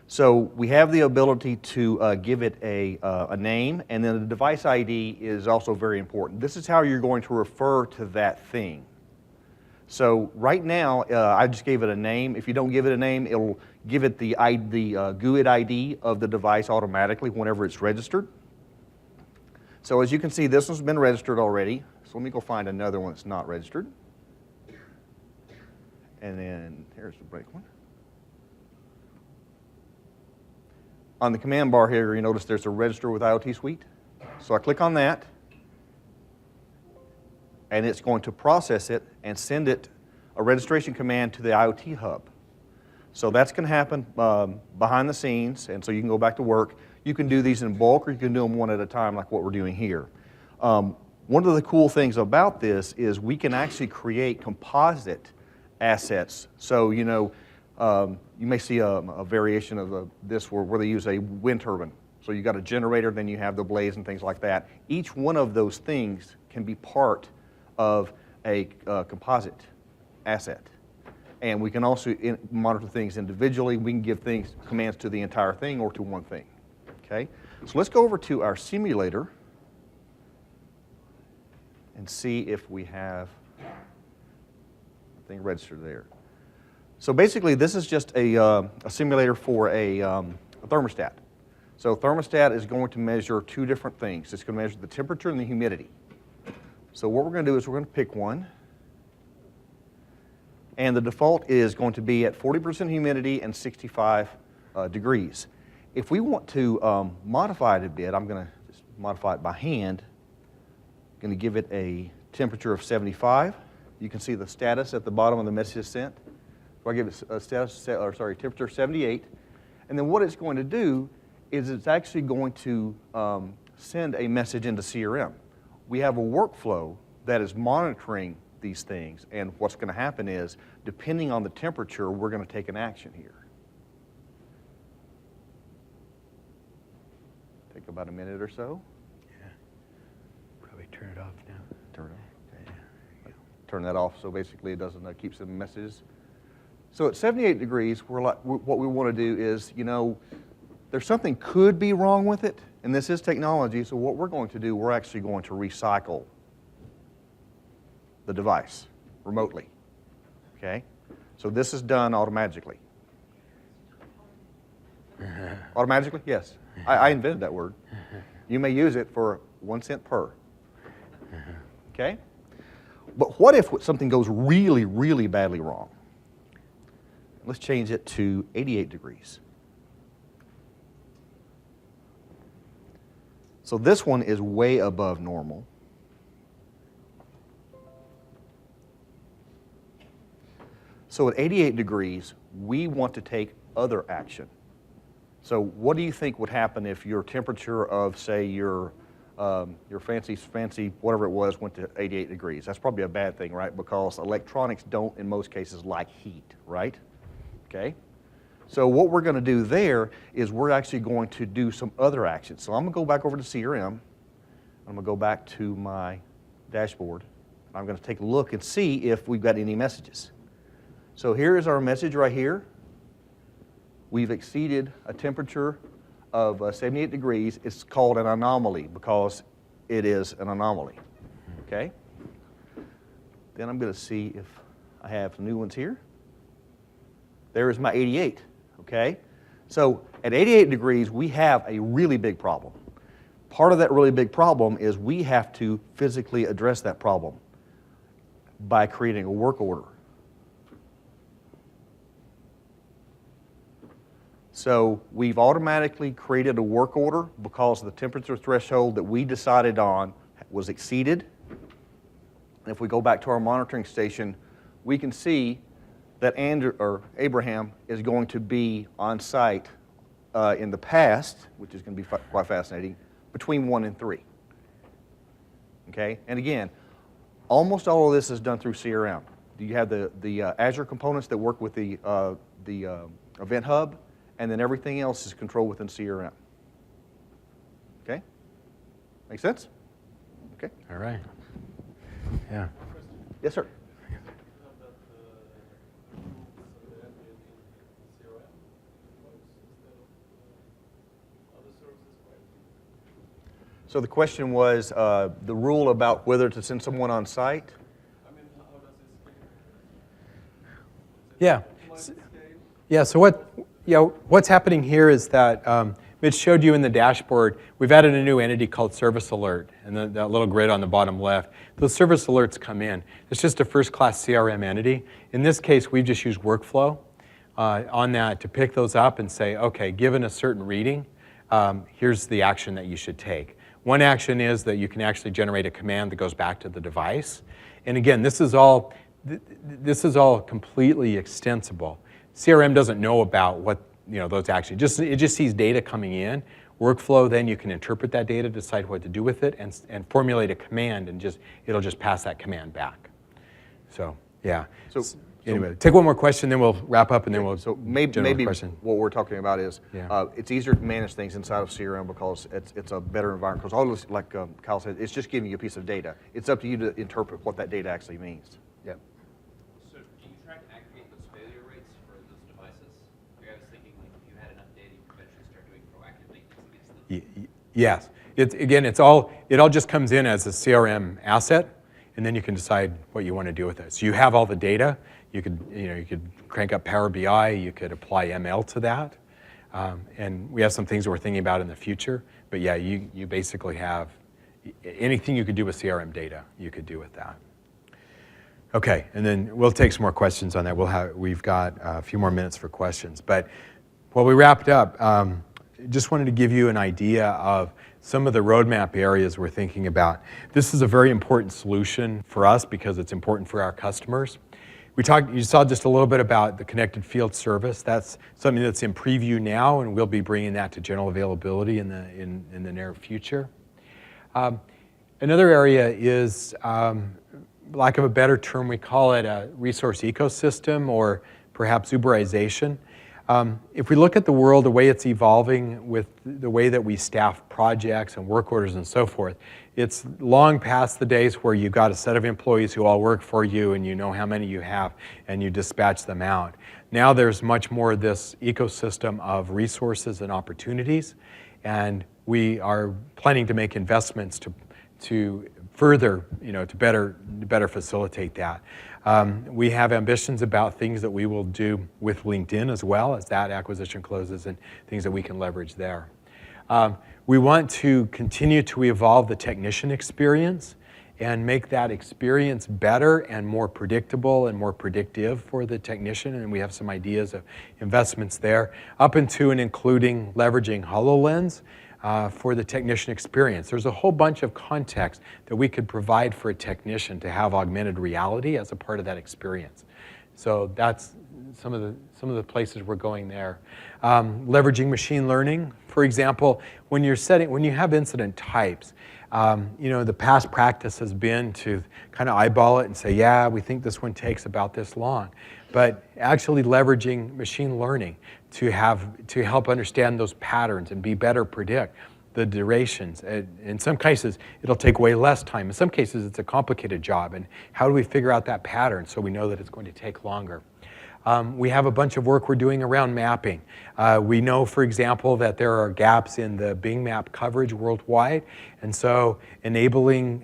So we have the ability to give it a name, and then the device ID is also very important. This is how you're going to refer to that thing. So right now, I just gave it a name. If you don't give it a name, it'll give it the GUID ID of the device automatically whenever it's registered. So as you can see, this one's been registered already. So let me go find another one that's not registered. And then here's the break one. On the command bar here, you notice there's a register with IoT Suite. So I click on that, and it's going to process it and send it a registration command to the IoT hub. So that's going to happen behind the scenes, and so you can go back to work. You can do these in bulk, or you can do them one at a time like what we're doing here. One of the cool things about this is we can actually create composite assets. So, you know, you may see a variation of this where they use a wind turbine. So you got a generator, then you have the blades and things like that. Each one of those things can be part of a composite asset. And we can also monitor things individually. We can give commands to the entire thing or to one thing. Okay? So let's go over to our simulator and see if we have a thing registered there. So basically, this is just a simulator for a thermostat. So thermostat is going to measure two different things. It's going to measure the temperature and the humidity. So what we're going to do is we're going to pick one. And the default is going to be at 40% humidity and 65 degrees. If we want to modify it a bit, I'm going to just modify it by hand. I'm going to give it a temperature of 75. You can see the status at the bottom of the message sent. So I give it a temperature 78. And then what it's going to do is it's actually going to send a message into CRM. We have a workflow that is monitoring these things, and what's going to happen is, depending on the temperature, we're going to take an action here. Take about a minute or so. Yeah. Probably turn it off now. Turn it off. Okay. Yeah. Turn that off so basically it doesn't keep sending messages. So at 78 degrees, what we want to do is, you know, there's something could be wrong with it, and this is technology, so what we're going to do, we're actually going to recycle the device remotely, okay? So this is done automatically. Automatically? Yes. I invented that word. You may use it for 1 cent per, okay? But what if something goes really, really badly wrong? Let's change it to 88 degrees. So this one is way above normal. So at 88 degrees, we want to take other action. So what do you think would happen if your temperature of, say, your fancy whatever it was went to 88 degrees? That's probably a bad thing, right? Because electronics don't, in most cases, like heat, right? Okay? So what we're going to do there is we're actually going to do some other actions. So I'm going to go back over to CRM. I'm going to go back to my dashboard. I'm going to take a look and see if we've got any messages. So here is our message right here. We've exceeded a temperature of 78 degrees. It's called an anomaly because it is an anomaly. Okay? Then I'm going to see if I have new ones here. There is my 88. Okay? So at 88 degrees, we have a really big problem. Part of that really big problem is we have to physically address that problem by creating a work order. So we've automatically created a work order because the temperature threshold that we decided on was exceeded. And if we go back to our monitoring station, we can see that Abraham is going to be on site in the past, which is going to be quite fascinating, between 1 and 3. Okay? And again, almost all of this is done through CRM. You have the Azure components that work with the Event Hub, and then everything else is controlled within CRM. Okay? Make sense? Okay. All right. Yeah. Yes, sir. So the question was the rule about whether to send someone on site? I mean, how does this Yeah. scale? Yeah, so what's happening here is that Mitch showed you in the dashboard, we've added a new entity called Service Alert, and that little grid on the bottom left. Those service alerts come in. It's just a first-class CRM entity. In this case, we've just used workflow on that to pick those up and say, okay, given a certain reading, here's the action that you should take. One action is that you can actually generate a command that goes back to the device. And again, this is all completely extensible. CRM doesn't know about what those actions. It just sees data coming in. Workflow, then you can interpret that data, decide what to do with it, and formulate a command, and it'll just pass that command back. So yeah. So anyway, take one more question, then we'll wrap up, and then we'll. So maybe what we're talking about is it's easier to manage things inside of CRM because it's a better environment. Because all this, like Kyle said, it's just giving you a piece of data. It's up to you to interpret what that data actually means. Yeah. So do you track and aggregate those failure rates for those devices? Like I was thinking, like if you had enough data, you could eventually start doing proactive maintenance against them. Yes. It all just comes in as a CRM asset, and then you can decide what you want to do with it. So you have all the data. You could crank up Power BI. You could apply ML to that, and we have some things we're thinking about in the future. But yeah, you basically have anything you could do with CRM data, you could do with that. Okay, and then we'll take some more questions on that. We've got a few more minutes for questions. But while we wrapped up, just wanted to give you an idea of some of the roadmap areas we're thinking about. This is a very important solution for us because it's important for our customers. You saw just a little bit about the connected field service. That's something that's in preview now, and we'll be bringing that to general availability in the near future. Another area is, lack of a better term, we call it a resource ecosystem or perhaps Uberization. If we look at the world, the way it's evolving with the way that we staff projects and work orders and so forth, it's long past the days where you've got a set of employees who all work for you and you know how many you have and you dispatch them out. Now there's much more of this ecosystem of resources and opportunities, and we are planning to make investments to further, to better facilitate that. We have ambitions about things that we will do with LinkedIn as well as that acquisition closes and things that we can leverage there. We want to continue to evolve the technician experience and make that experience better and more predictable and more predictive for the technician, and we have some ideas of investments there, up into and including leveraging HoloLens for the technician experience. There's a whole bunch of context that we could provide for a technician to have augmented reality as a part of that experience. So that's some of the places we're going there. Leveraging machine learning, for example, when you have incident types, the past practice has been to kind of eyeball it and say, yeah, we think this one takes about this long. But actually leveraging machine learning to help understand those patterns and be better predict the durations. In some cases, it'll take way less time. In some cases, it's a complicated job. And how do we figure out that pattern so we know that it's going to take longer? We have a bunch of work we're doing around mapping. We know, for example, that there are gaps in the Bing map coverage worldwide, and so enabling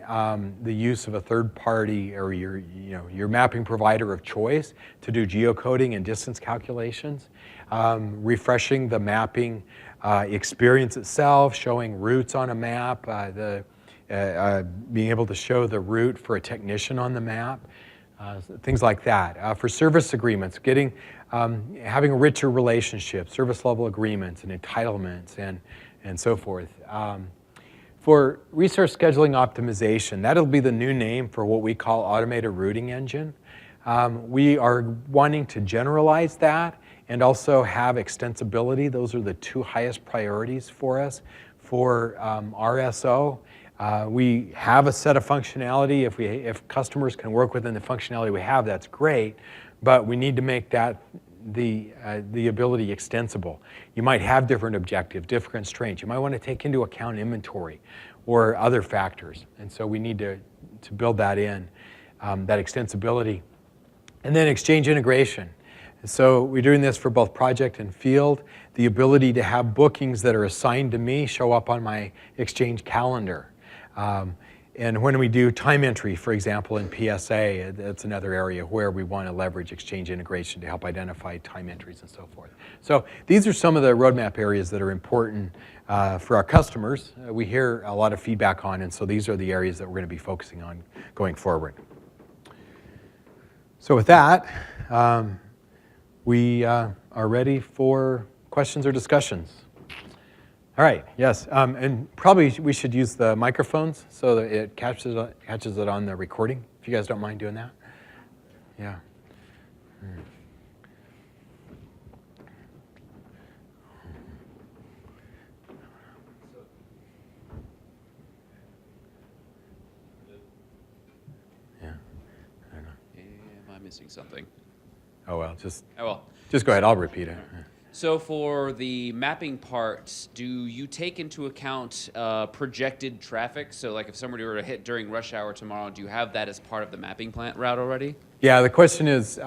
the use of a third party or your mapping provider of choice to do geocoding and distance calculations, refreshing the mapping experience itself, showing routes on a map, being able to show the route for a technician on the map. Things like that. For service agreements, having a richer relationship, service level agreements and entitlements and so forth. For resource scheduling optimization, that'll be the new name for what we call automated routing engine. We are wanting to generalize that and also have extensibility. Those are the two highest priorities for us for RSO. We have a set of functionality. If customers can work within the functionality we have, that's great, but we need to make that the ability extensible. You might have different objectives, different constraints. You might want to take into account inventory or other factors, and so we need to build that in, that extensibility. And then Exchange integration. So we're doing this for both project and field. The ability to have bookings that are assigned to me show up on my Exchange calendar. And when we do time entry, for example, in PSA, that's another area where we want to leverage Exchange integration to help identify time entries and so forth. So these are some of the roadmap areas that are important for our customers. We hear a lot of feedback on, and so these are the areas that we're going to be focusing on going forward. So with that, we are ready for questions or discussions. All right, yes, and probably we should use the microphones so that it catches it on the recording, if you guys don't mind doing that. Yeah. Yeah, I don't know. Am I missing something? Oh, well, just Oh, well. go ahead, I'll repeat it. So for the mapping part, do you take into account projected traffic? So like if somebody were to hit during rush hour tomorrow, do you have that as part of the mapping plant route already? Yeah, the question is,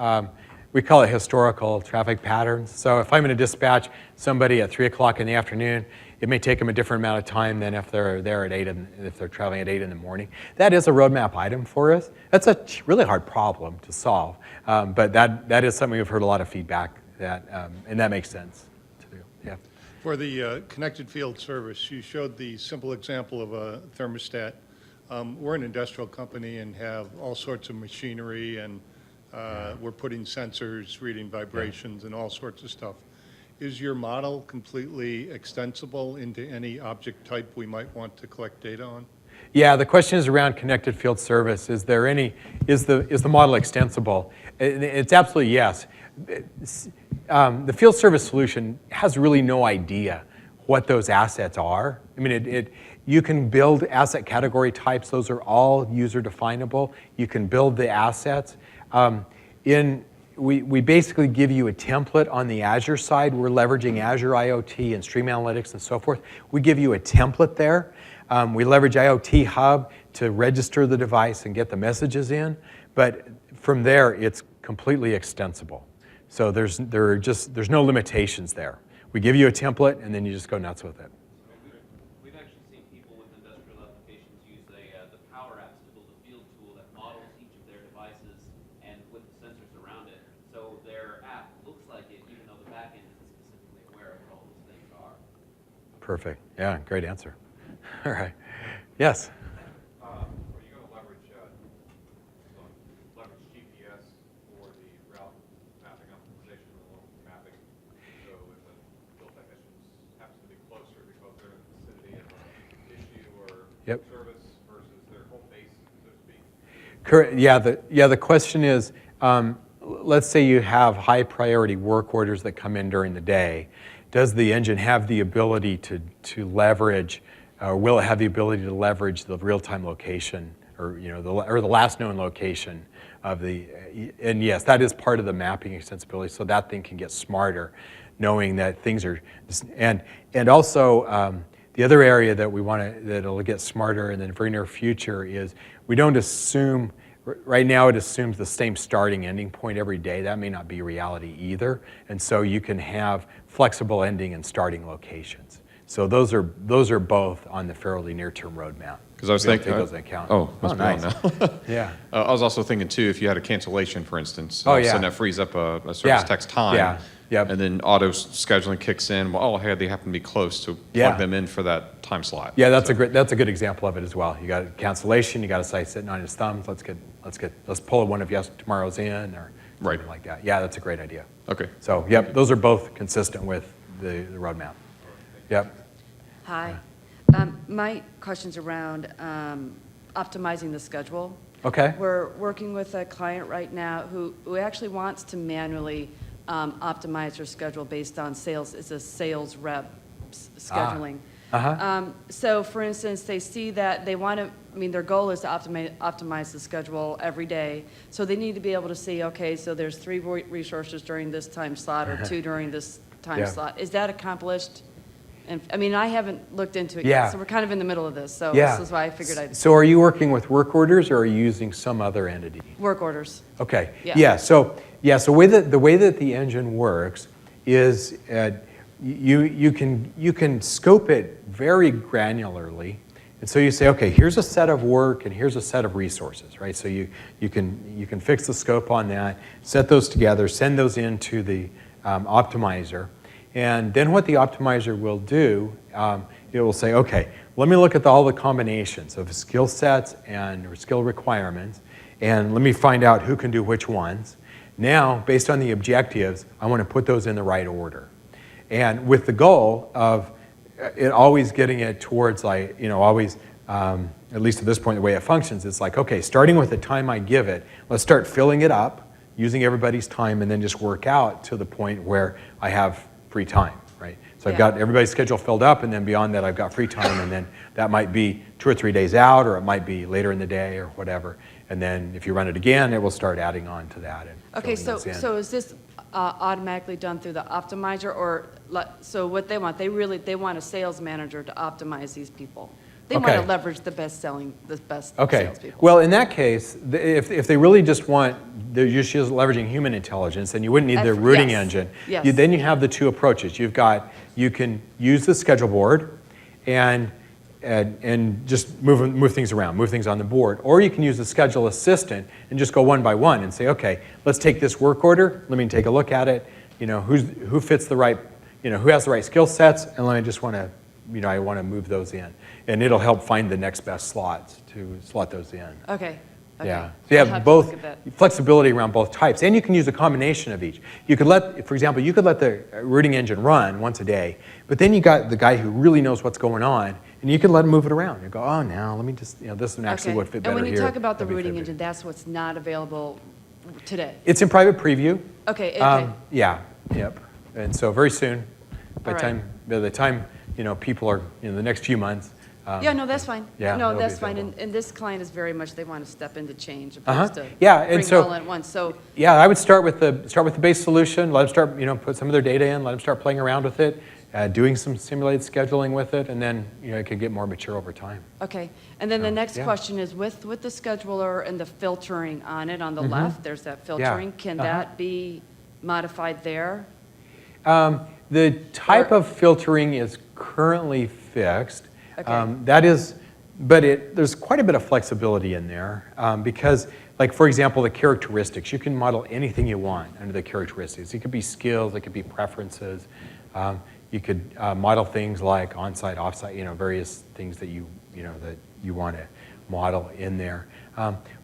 we call it historical traffic patterns. So if I'm going to dispatch somebody at 3 o'clock in the afternoon, it may take them a different amount of time than if they're there at 8, if they're traveling at 8 in the morning. That is a roadmap item for us. That's a really hard problem to solve, but that is something we've heard a lot of feedback that, and that makes sense to do. Yeah. For the connected field service, you showed the simple example of a thermostat. We're an industrial company and have all sorts of machinery, and we're putting sensors, reading vibrations, and all sorts of stuff. Is your model completely extensible into any object type we might want to collect data on? Yeah, the question is around connected field service. Is the model extensible? It's absolutely yes. The field service solution has really no idea what those assets are. I mean, you can build asset category types. Those are all user definable. You can build the assets. We basically give you a template on the Azure side. We're leveraging Azure IoT and Stream Analytics and so forth. We give you a template there. We leverage IoT Hub to register the device and get the messages in. But from there, it's completely extensible. So there's no limitations there. We give you a template, and then you just go nuts with it. We've actually seen people with industrial applications use the Power Apps to build a field tool that models each of their devices and with the sensors around it. So their app looks like it, even though the back end isn't specifically aware of what all those things are. Perfect. Yeah, great answer. All right. Yes? Are you going to leverage GPS for the route mapping optimization along mapping? So if a field technician happens to be closer because they're in the vicinity of an issue or Yep. service versus their home base, so to speak? Correct. Yeah, the question is, let's say you have high priority work orders that come in during the day. Does the engine have the ability to leverage, or will it have the ability to leverage the real-time location, or the last known location of the? And yes, that is part of the mapping extensibility. So that thing can get smarter, knowing that things are, and also the other area that we want to that it'll get smarter in the very near future is we don't assume. Right now, it assumes the same starting ending point every day. That may not be reality either, and so you can have flexible ending and starting locations. So those are both on the fairly near-term roadmap. Because I was We don't thinking, take those into account. oh, must be on nice. now. Yeah. I was also thinking too, if you had a cancellation, for instance, Oh, all of a yeah. sudden that frees up a service Yeah. text time. Yeah. Yep. And then auto scheduling kicks in. Well, hey, they happen to be close, to Yeah. plug them in for that time slot. Yeah, that's a good example of it as well. You got a cancellation. You got a site sitting on his thumbs. Let's pull one of tomorrow's in or Right. something like that. Yeah, that's a great idea. Okay. So yep, those are both consistent with the roadmap. Yep. Hi. My question's around optimizing the schedule. Okay. We're working with a client right now who actually wants to manually optimize their schedule based on sales. It's a sales rep scheduling. So for instance, they see that they want to, their goal is to optimize the schedule every day. So they need to be able to see, okay, so there's 3 resources during this time slot or 2 during this time Yeah. slot. Is that accomplished? And I haven't looked into it Yeah. yet, so we're kind of in the middle of this. So Yeah. this is why I figured I'd So are you working with work orders or are you using some other entity? work orders. Okay. Yeah. So the way that the engine works is you can scope it very granularly And so you say, okay, here's a set of work and here's a set of resources, right? So you can fix the scope on that, set those together, send those into the optimizer. And then what the optimizer will do, it will say, okay, let me look at all the combinations of skill sets and skill requirements, and let me find out who can do which ones. Now, based on the objectives, I want to put those in the right order. And with the goal of it always getting it towards like, always, at least at this point, the way it functions, it's like, okay, starting with the time I give it, let's start filling it up, using everybody's time, and then just work out to the point where I have free time, right? So I've got everybody's schedule filled up, and then beyond that, I've got free time, and then that might be 2 or 3 days out, or it might be later in the day, or whatever. And then if you run it again, it will start adding on to that. And Okay, filling those in. so is this automatically done through the optimizer, or, so what they want, they want a sales manager to optimize these people? They want to Okay. leverage the best Okay. salespeople. Well, in that case, if they really just want, they're just leveraging human intelligence, then you wouldn't need their routing Yes. engine. Yes. Then you have the two approaches. You can use the schedule board and just move things around, move things on the board. Or you can use the schedule assistant and just go one by one and say, okay, let's take this work order. Let me take a look at it. Who fits the right, who has the right skill sets, and I just want to, I want to move those in. And it'll help find the next best slots to slot those in. Okay. Yeah. So you I'll have to both look at that. flexibility around both types. And you can use a combination of each. You could for example, you could let the routing engine run once a day, but then you got the guy who really knows what's going on, and you can let him move it around. You go, oh, now let me just, this one actually Okay. would fit better And when you here. talk about the That'd be routing fit engine, that's what's not available today? It's in private preview. Okay, Yeah, yep. And so very soon, by All right. the time people are, the next few months. Yeah, no, that's fine. yeah, No, that'll that's be fine. available. And this client is very much, they want to step into change Uh-huh. opposed to Yeah, and bring it so- all at once. So, Yeah, I would start with the base solution. Let them start, put some of their data in. Let them start playing around with it, doing some simulated scheduling with it, and then it can get more mature over time. okay. And then the next yeah. question is with the scheduler and the filtering on it on the left, there's that filtering. Can Uh-huh. that be modified there? The type of filtering is currently fixed. Okay. That is, but there's quite a bit of flexibility in there because, like for example, the characteristics. You can model anything you want under the characteristics. It could be skills, it could be preferences. You could model things like on-site, off-site. Various things that that you want to model in there.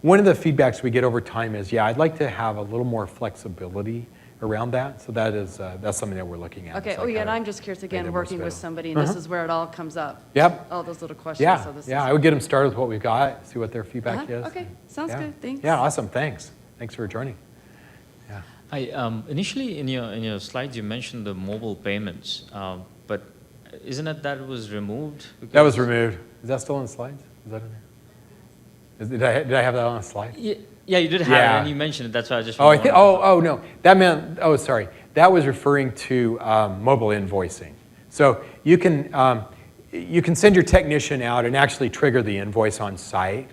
One of the feedbacks we get over time is, I'd like to have a little more flexibility around that. So that's something that we're looking at. Okay, It's oh like yeah, and how to I'm just curious, make again, them more working with scalable. somebody, and this is where it all comes up. Yep. All those little questions. Yeah, So this yeah. is- I would get them started with what we've got, see what their feedback is. Okay, sounds Yeah. good, thanks. Yeah, awesome, thanks. Thanks for joining. Yeah. Initially in your slides you mentioned the mobile payments, but isn't it that was removed? That was Because- removed. Is that still in the slides? Is that in there? Did I have that on a slide? Yeah, you did have Yeah. it, and you mentioned it. That's why I just. Oh, wanted to- no. That meant, sorry. That was referring to mobile invoicing. So you can send your technician out and actually trigger the invoice on site.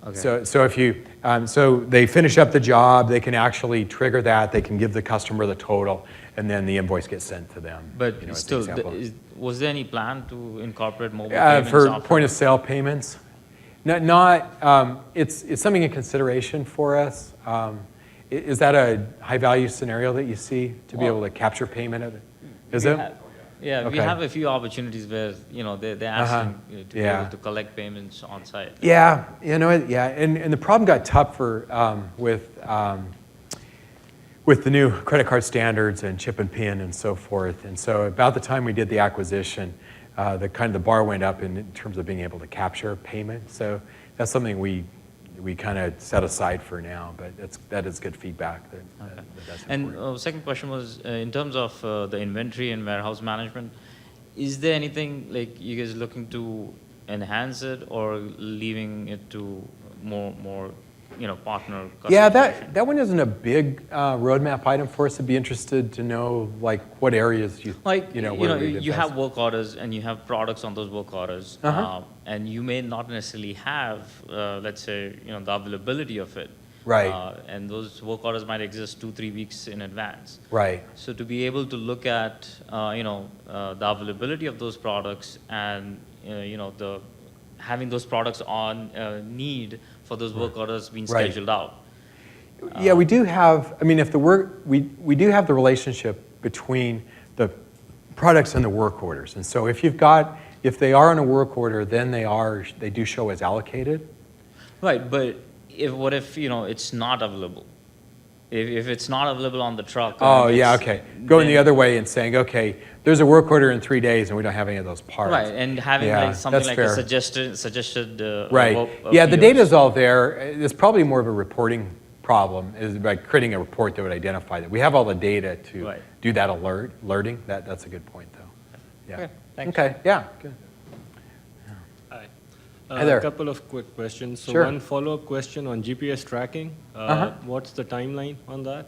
Okay. So if you, so they finish up the job, they can actually trigger that, they can give the customer the total, and then the invoice gets sent to them. But as an still, example. Was there any plan to incorporate mobile payments? For after? point of sale payments, it's something in consideration for us. Is that a high value scenario that you see to be Well, able to capture payment of it? Is We it? have- Yeah, we Okay. have a few opportunities where they're asking to be Yeah. able to collect payments on site. Yeah, and the problem got tougher with the new credit card standards and chip and PIN and so forth. And so about the time we did the acquisition, the bar went up in terms of being able to capture payment. So that's something we kind of set aside for now, but that is good feedback. That's And important. second question was in terms of the inventory and warehouse management. Is there anything like you guys looking to enhance it or leaving it to more partner? Yeah, customization? that one isn't a big roadmap item for us. I'd be interested to know like what areas where we'd you invest. have work orders and you have products on those work orders, Uh-huh. and you may not necessarily have, let's say, the availability of it. Right. And those work orders might exist 2-3 weeks in advance. Right. So to be able to look at, the availability of those products and, the having those products on need for those work orders being Right. scheduled out. Yeah, we do have, I mean, if the work, we do have the relationship between the products and the work orders. And so if they are on a work order, then they do show as allocated. Right, but what if, it's not available? If it's not available on the truck. Oh, yeah, it's- okay. Going the then- other way and saying, okay, there's a work order in 3 days and we don't have any of those parts. Right, and having Yeah, like something that's like fair. a suggested. Right. Yeah, the data's all there. It's probably more of a reporting problem, is by creating a report that would identify that. We have all the data to Right. do that alerting. That's a good point, though. Yeah. Okay, thanks. Okay, yeah, good. Hi. Hi there. A couple of quick questions. So Sure. one follow-up question on GPS tracking. What's the timeline on that?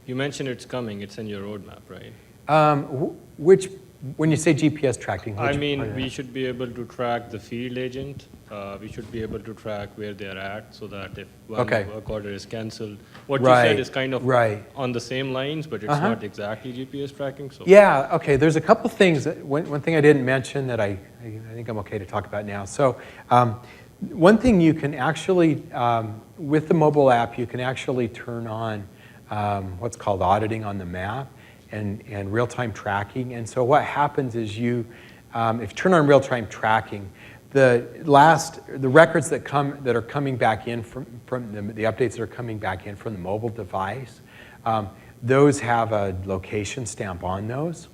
You mentioned it's coming. It's in your roadmap, right? When you say GPS tracking, I which mean, part of we that? should be able to track the field agent. We should be able to track where they're at so that if one Okay. work order is canceled, what you Right, said is kind of right. on the same lines, but it's not exactly GPS tracking. So Yeah, okay, there's a couple things. One thing I didn't mention that I think I'm okay to talk about now. So one thing you can actually, with the mobile app, you can actually turn on what's called auditing on the map and real-time tracking. And so what happens is if you turn on real-time tracking, the records that are coming back in from the updates that are coming back in from the mobile device, those have a location stamp on those.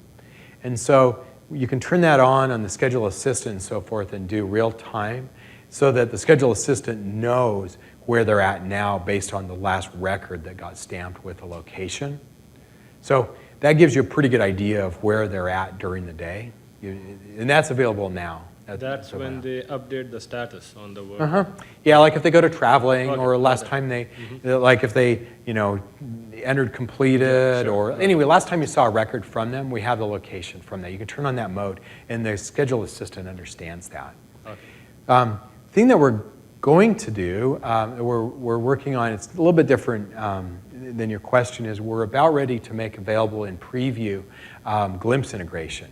And so you can turn that on the schedule assistant and so forth and do real time so that the schedule assistant knows where they're at now based on the last record that got stamped with a location. So that gives you a pretty good idea of where they're at during the day. And that's available now. that's when they update the status on the work. Yeah, like if they go to traveling, Okay, or last time like if they, entered completed, or anyway, last time you saw a record from them, we have the location from that. You can turn on that mode, and the schedule assistant understands that. Okay. Thing that we're going to do, we're working on, it's a little bit different than your question, is we're about ready to make available in preview Glimpse integration.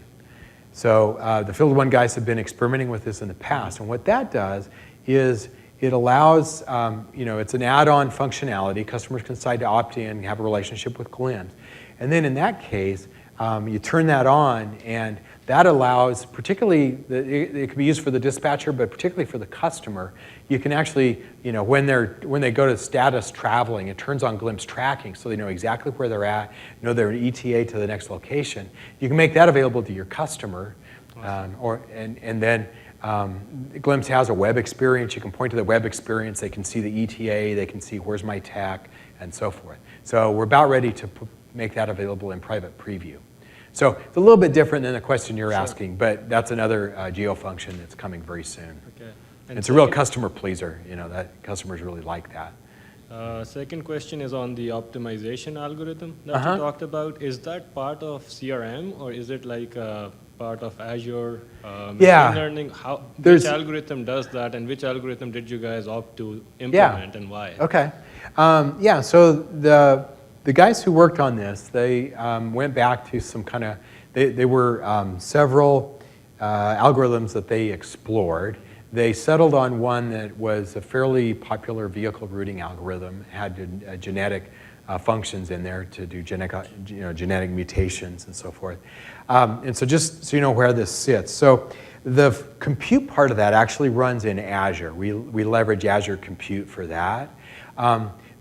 So the Field One guys have been experimenting with this in the past, and what that does is it allows, it's an add-on functionality. Customers can decide to opt in and have a relationship with Glimpse. And then in that case, you turn that on, and that allows, particularly, it can be used for the dispatcher, but particularly for the customer, you can actually, when they go to status traveling, it turns on Glimpse tracking so they know exactly where they're at, know their ETA to the next location. You can make that available to your customer, and then Glimpse has a web experience. You can point to the web experience. They can see the ETA. They can see where's my tech, and so forth. So we're about ready to make that available in private preview. So it's a little bit different than the question you're asking, but that's another geo function that's coming very soon. Okay. It's a real customer pleaser. That customers really like that. Second question is on the optimization algorithm that you talked about. Is that part of CRM, or is it like a part of Azure machine Yeah. learning? There's- Which algorithm does that, and which algorithm did you guys opt to implement, and why? Okay. So the guys who worked on this, they went back to some kind of, they were several algorithms that they explored. They settled on one that was a fairly popular vehicle routing algorithm, had genetic functions in there to do genetic mutations and so forth. And so just so you know where this sits. So the compute part of that actually runs in Azure. We leverage Azure Compute for that.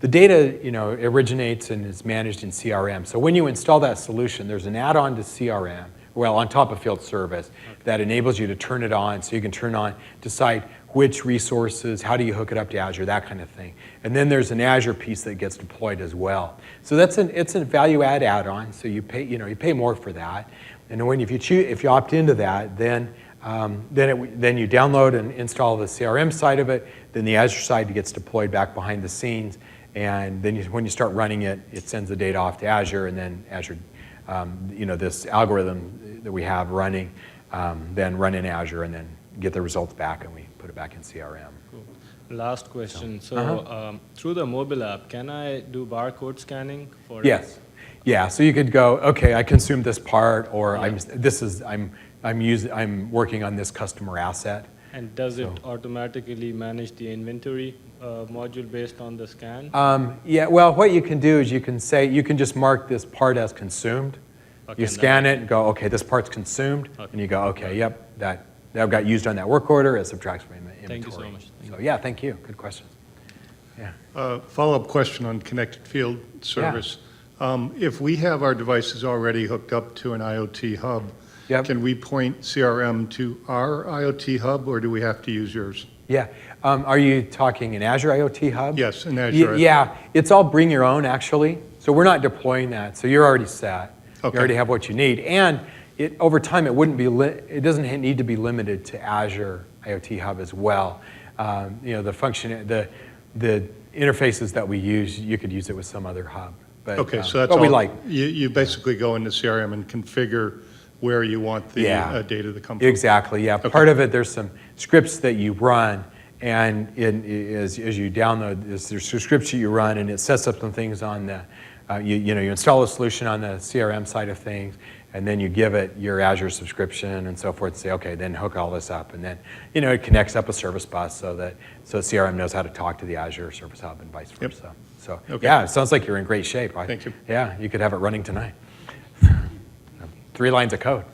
The data, originates and is managed in CRM. So when you install that solution, there's an add-on to CRM, on top of field service, that enables you to turn it on, so you can turn on, decide which resources, how do you hook it up to Azure, that kind of thing. And then there's an Azure piece that gets deployed as well. So it's a value-add add-on, so you pay more for that. And if you opt into that, then you download and install the CRM side of it. Then the Azure side gets deployed back behind the scenes, and then when you start running it, it sends the data off to Azure, and then Azure, this algorithm that we have running, then run in Azure, and then get the results back, and we put it back in CRM. Cool. Last question. So through the mobile app, can I do barcode scanning for? Yes. Yeah. So you could go, okay, I consumed this part, or I'm working on this customer asset. And does it automatically manage the inventory module based on the scan? Yeah, well, what you can do is you can say, you can just mark this part as consumed. Okay, You and scan it and go, okay, this part's consumed, and you go, okay, yep, that got used on that work order, it subtracts from inventory. Thank you so much. Thank So, yeah, thank you, good question. Yeah. Follow-up question on connected field service. If we have our devices already hooked up to an IoT hub, Yep. can we point CRM to our IoT hub, or do we have to use yours? Yeah, are you talking an Azure IoT Hub? Yes, in Azure. Yeah, it's all bring your own, actually. So we're not deploying that, so you're already set. Okay. You already have what you need. And over time, it doesn't need to be limited to Azure IoT Hub as well. The interfaces that we use, you could use it with some other hub. But, Okay, so that's but we all, like. you basically go into CRM and configure where you want the data to come from? Exactly, yeah. Okay. Part of it, there's some scripts that you run, and as you download this, there's some scripts that you run, and it sets up some things on the, you install a solution on the CRM side of things, and then you give it your Azure subscription and so forth, and say, okay, then hook all this up, and then, it connects up a service bus so CRM knows how to talk to the Azure Service Hub and vice Yep. versa. So, Okay. yeah, it sounds like you're in great shape. Thank you. Yeah, you could have it running tonight. 3 lines of code.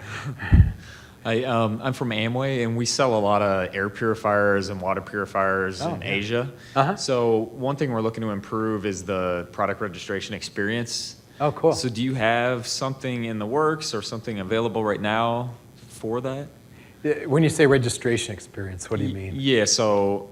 I'm from Amway, and we sell a lot of air purifiers and water purifiers in yeah. Asia. Uh-huh. So one thing we're looking to improve is the product registration experience. Oh, cool. So do you have something in the works or something available right now for that? When you say registration experience, what do you mean? Yeah, so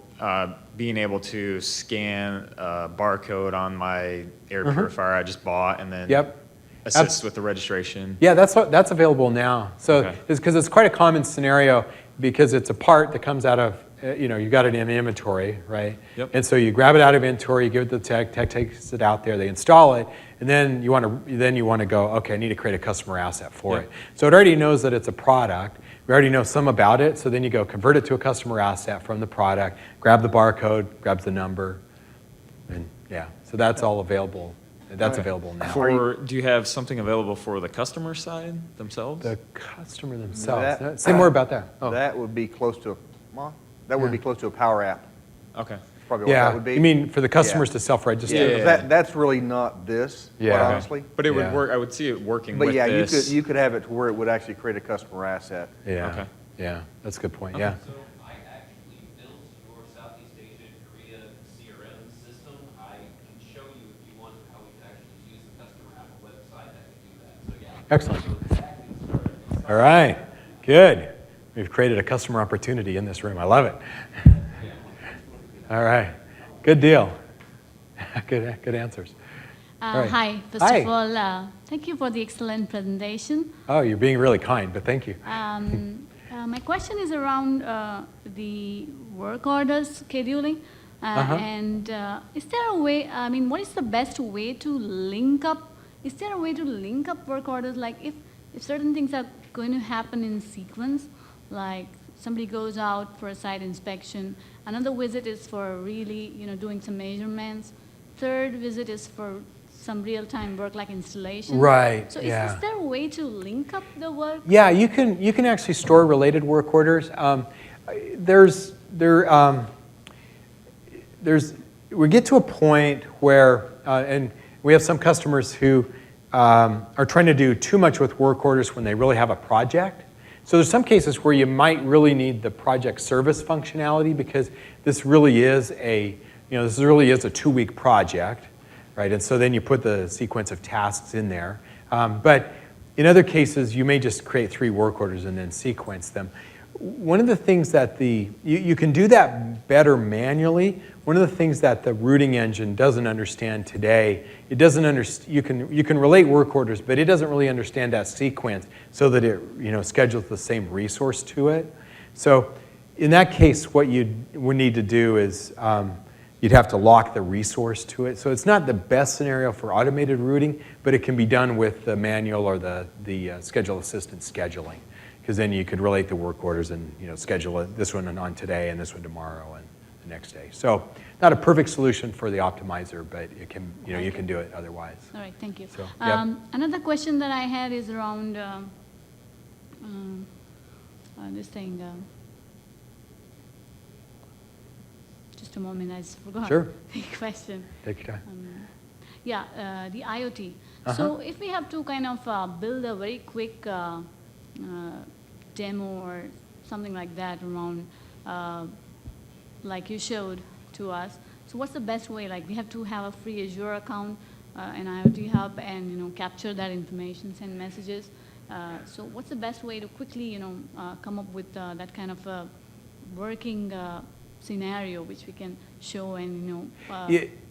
being able to scan a barcode on my air purifier I just bought and then Yep. assist with the registration. Yeah, that's available now. So, Okay. because it's quite a common scenario, because it's a part that comes out of, you got it in inventory, right? Yep. And so you grab it out of inventory, you give it to the tech takes it out there, they install it, and then you want to go, okay, I need to create a customer asset for Yeah. it. So it already knows that it's a product. We already know some about it, so then you go convert it to a customer asset from the product, grab the barcode, grabs the number, and yeah, so that's all available. That's available now. Do you have something available for the customer side themselves? The customer themselves. Say more about that. Oh. That would be close to, that would be close to a Power App. Okay. Probably what that would be. You mean for the customers Yeah. to self-register? Yeah, 'cause Yeah. that's really not this, quite Yeah. honestly. But it would Yeah. work. I would see it working But with yeah, this. you could have it to where it would actually create a customer asset. Yeah. Okay. Yeah, that's a good point. Yeah. So I actually built your Southeast Asia Korea CRM system. I can show you if you want how we can actually use the customer app website that can do that. So yeah. Excellent. So exactly started. All right. Good. We've created a customer opportunity in this room. I love it. All right. Good deal. Good answers. Right. Hi. First Hi. of all, thank you for the excellent presentation. Oh, you're being really kind, but thank you. My question is around the work orders scheduling. And is there a way, what is the best way to link up? Is there a way to link up work orders? Like if certain things are going to happen in sequence, like somebody goes out for a site inspection, another visit is for really, doing some measurements, third visit is for some real-time work like installation. Right, So yeah. is there a way to link up the work? Yeah, you can actually store related work orders. We get to a point where, and we have some customers who are trying to do too much with work orders when they really have a project. So there's some cases where you might really need the project service functionality because this really is a 2-week project, right? And so then you put the sequence of tasks in there. But in other cases, you may just create 3 work orders and then sequence them. One of the things that you can do that better manually. One of the things that the routing engine doesn't understand today, it doesn't understand. You can relate work orders, but it doesn't really understand that sequence so that it schedules the same resource to it. So in that case, what you would need to do is you'd have to lock the resource to it. So it's not the best scenario for automated routing, but it can be done with the manual or the schedule assistant scheduling, because then you could relate the work orders and schedule it, this one on today and this one tomorrow and the next day. So not a perfect solution for the optimizer, but it can you can do it otherwise. All right, thank you. So, yep. Another question that I had is around this thing. just a moment, I just forgot Sure. the question. Take your time. Yeah, the IoT. So if we have to kind of build a very quick demo or something like that around, like you showed to us, so what's the best way? Like we have to have a free Azure account, an IoT hub, and capture that information, send messages. So what's the best way to quickly come up with that kind of a working scenario which we can show and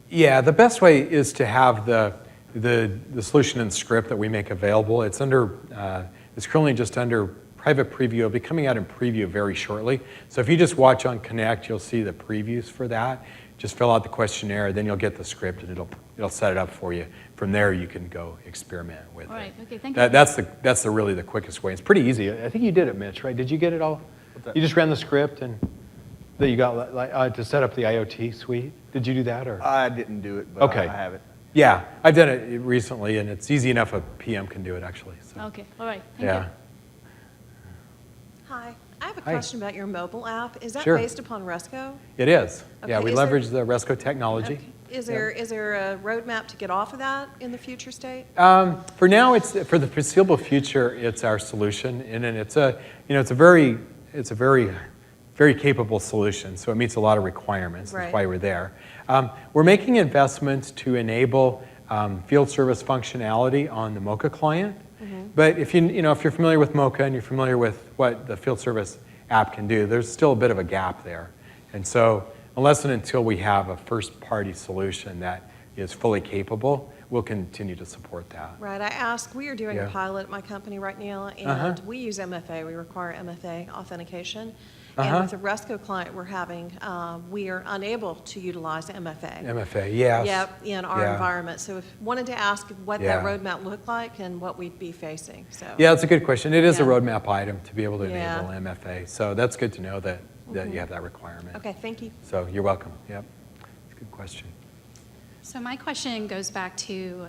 Yeah, the best way is to have the solution and script that we make available. It's currently just under private preview. It'll be coming out in preview very shortly. So if you just watch on Connect, you'll see the previews for that. Just fill out the questionnaire, then you'll get the script, and it'll set it up for you. From there, you can go experiment with All right, it. okay, thank you. That's really the quickest way. It's pretty easy. I think you did it, Mitch, right? Did you get it all? You just ran the script and that you got to set up the IoT suite. Did you do that or? I didn't do it, but Okay. I have it. Yeah, I've done it recently, and it's easy enough a PM can do it actually. So. Okay, all right, thank Yeah. you. Hi, I have a Hi. question about your mobile app. Is that Sure. based upon Resco? It is. Yeah, Okay, we is there- leverage the Resco technology. Okay. Is there a roadmap to get off of that in the future state? For now, for the foreseeable future, it's our solution, and it's a very very capable solution. So it meets a lot of requirements. That's Right. why we're there. We're making investments to enable field service functionality on the Mocha client. But if you're familiar with Mocha and you're familiar with what the field service app can do, there's still a bit of a gap there. And so unless and until we have a first-party solution that is fully capable, we'll continue to support that. Right, we are doing Yeah. a pilot at my company right now, and we use MFA, we require MFA authentication. And with the Resco client we're having, we are unable to utilize MFA. MFA, yes. Yep, in our Yeah. environment. So wanted to ask what Yeah. that roadmap looked like and what we'd be facing, so. Yeah, it's a good question. It is a Yeah. roadmap item to be able to Yeah. enable MFA. So that's good to know that you have that requirement. Okay, thank you. So you're welcome. Yep. It's a good question. So my question goes back to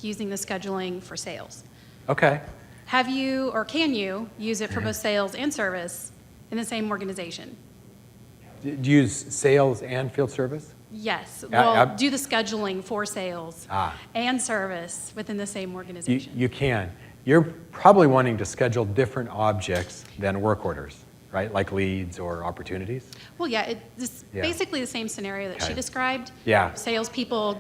using the scheduling for sales. Okay. Have you, or can you, use it for both sales and service in the same organization? Do you use sales and field service? Yes. Yeah, Well, do the scheduling for sales Ah. and service within the same organization. You can. You're probably wanting to schedule different objects than work orders, right? Like leads or opportunities? Well, yeah, it's Yeah. basically the same scenario that she Okay. described. Yeah. Salespeople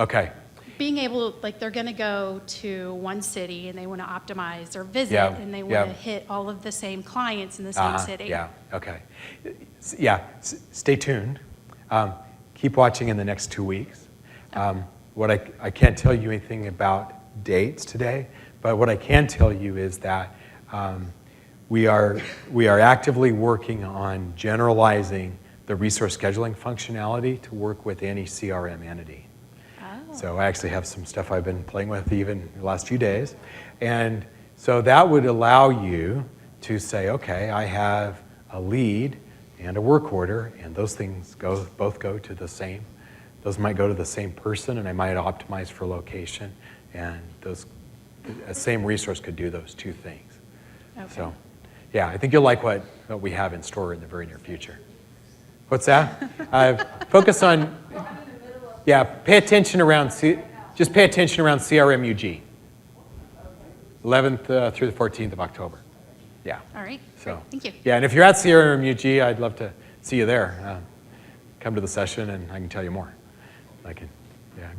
Okay. being able, like, they're going to go to one city and they want to optimize their visit Yeah, and they want yeah. to hit all of the same clients in the same city. Yeah, okay. Stay tuned. Keep watching in the next 2 weeks. What I can't tell you anything about dates today, but what I can tell you is that we are actively working on generalizing the resource scheduling functionality to work with any CRM entity. So I actually have some stuff I've been playing with even the last few days. And so that would allow you to say, okay, I have a lead and a work order, and those things both go to the same. Those might go to the same person, and I might optimize for location, and a same resource could do those two things. Okay. So, yeah, I think you'll like what we have in store in the very near future. What's that? Focus on. Yeah, pay attention around CRM UG. 11th through the 14th of October. Yeah. All right. So, Great. Thank you. Yeah, and if you're at CRM UG, I'd love to see you there. Come to the session and I can tell you more.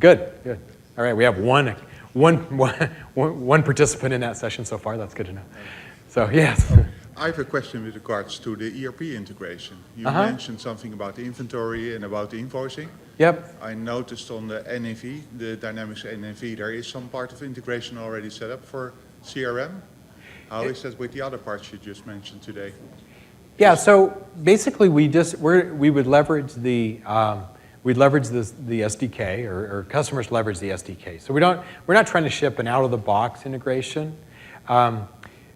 Good. All right, we have one participant in that session so far. That's good to know. So, yes. I have a question with regards to the ERP integration. You mentioned something about the inventory and about the invoicing. Yep. I noticed on the NAV, the Dynamics NAV, there is some part of integration already set up for CRM. How is that with the other parts you just mentioned today? Yeah, so basically we would leverage the SDK, or customers leverage the SDK. So we're not trying to ship an out-of-the-box integration.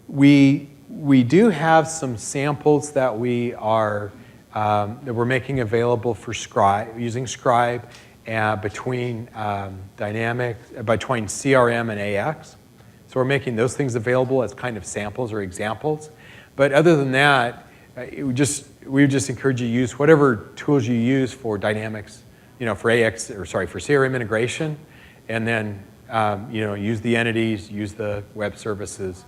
We do have some samples that we're making available for Scribe, using Scribe between CRM and AX. So we're making those things available as kind of samples or examples. But other than that, we would just encourage you to use whatever tools you use for Dynamics, for for CRM integration, and then use the entities, use the web services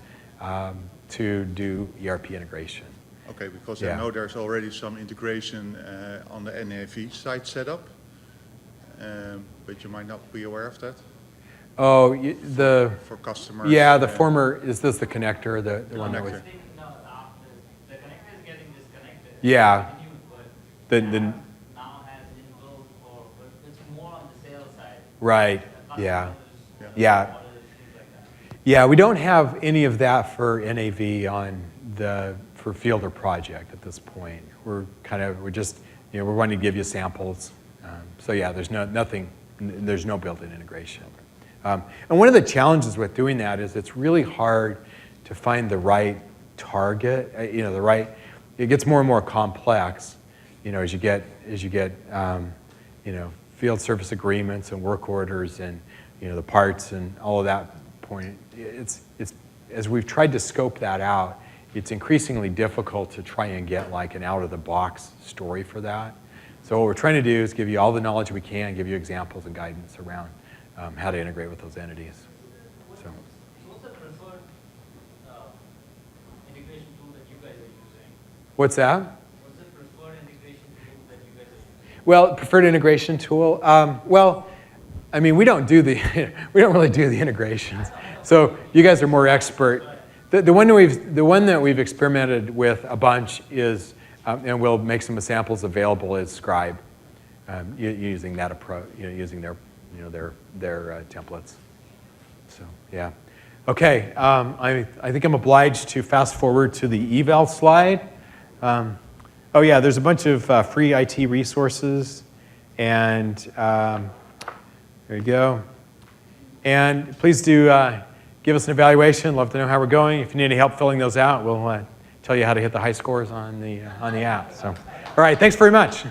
to do ERP integration. Okay, because Yeah. I know there's already some integration on the NAV side set up, but you might not be aware of that Oh, for customers. yeah, the former, is this the connector, the one that was? Connector. No, the connector is getting disconnected. Yeah. The The, now has inbuilt, or it's more on the sales side. right, yeah. Customers, Yeah. orders, things like that. Yeah, we don't have any of that for NAV for field or project at this point. We're just, we're wanting to give you samples. So yeah, there's no built-in integration. And one of the challenges with doing that is it's really hard to find the right target, it gets more and more complex, as you get field service agreements and work orders and, the parts and all of that point. It's as we've tried to scope that out, it's increasingly difficult to try and get like an out-of-the-box story for that. So what we're trying to do is give you all the knowledge we can, give you examples and guidance around how to integrate with those entities. So. What's the preferred integration tool that you guys are using? What's that? What's the preferred integration tool that you guys are using? Well, preferred integration tool. We don't really do the integrations. So you guys are more expert. The one that we've experimented with a bunch is, and we'll make some samples available, is Scribe, using that approach, using their templates. So yeah, okay. I think I'm obliged to fast forward to the eval slide. Oh yeah, there's a bunch of free IT resources, and there you go. And please do give us an evaluation. Love to know how we're going. If you need any help filling those out, we'll tell you how to hit the high scores on the app. So, all right, thanks very much.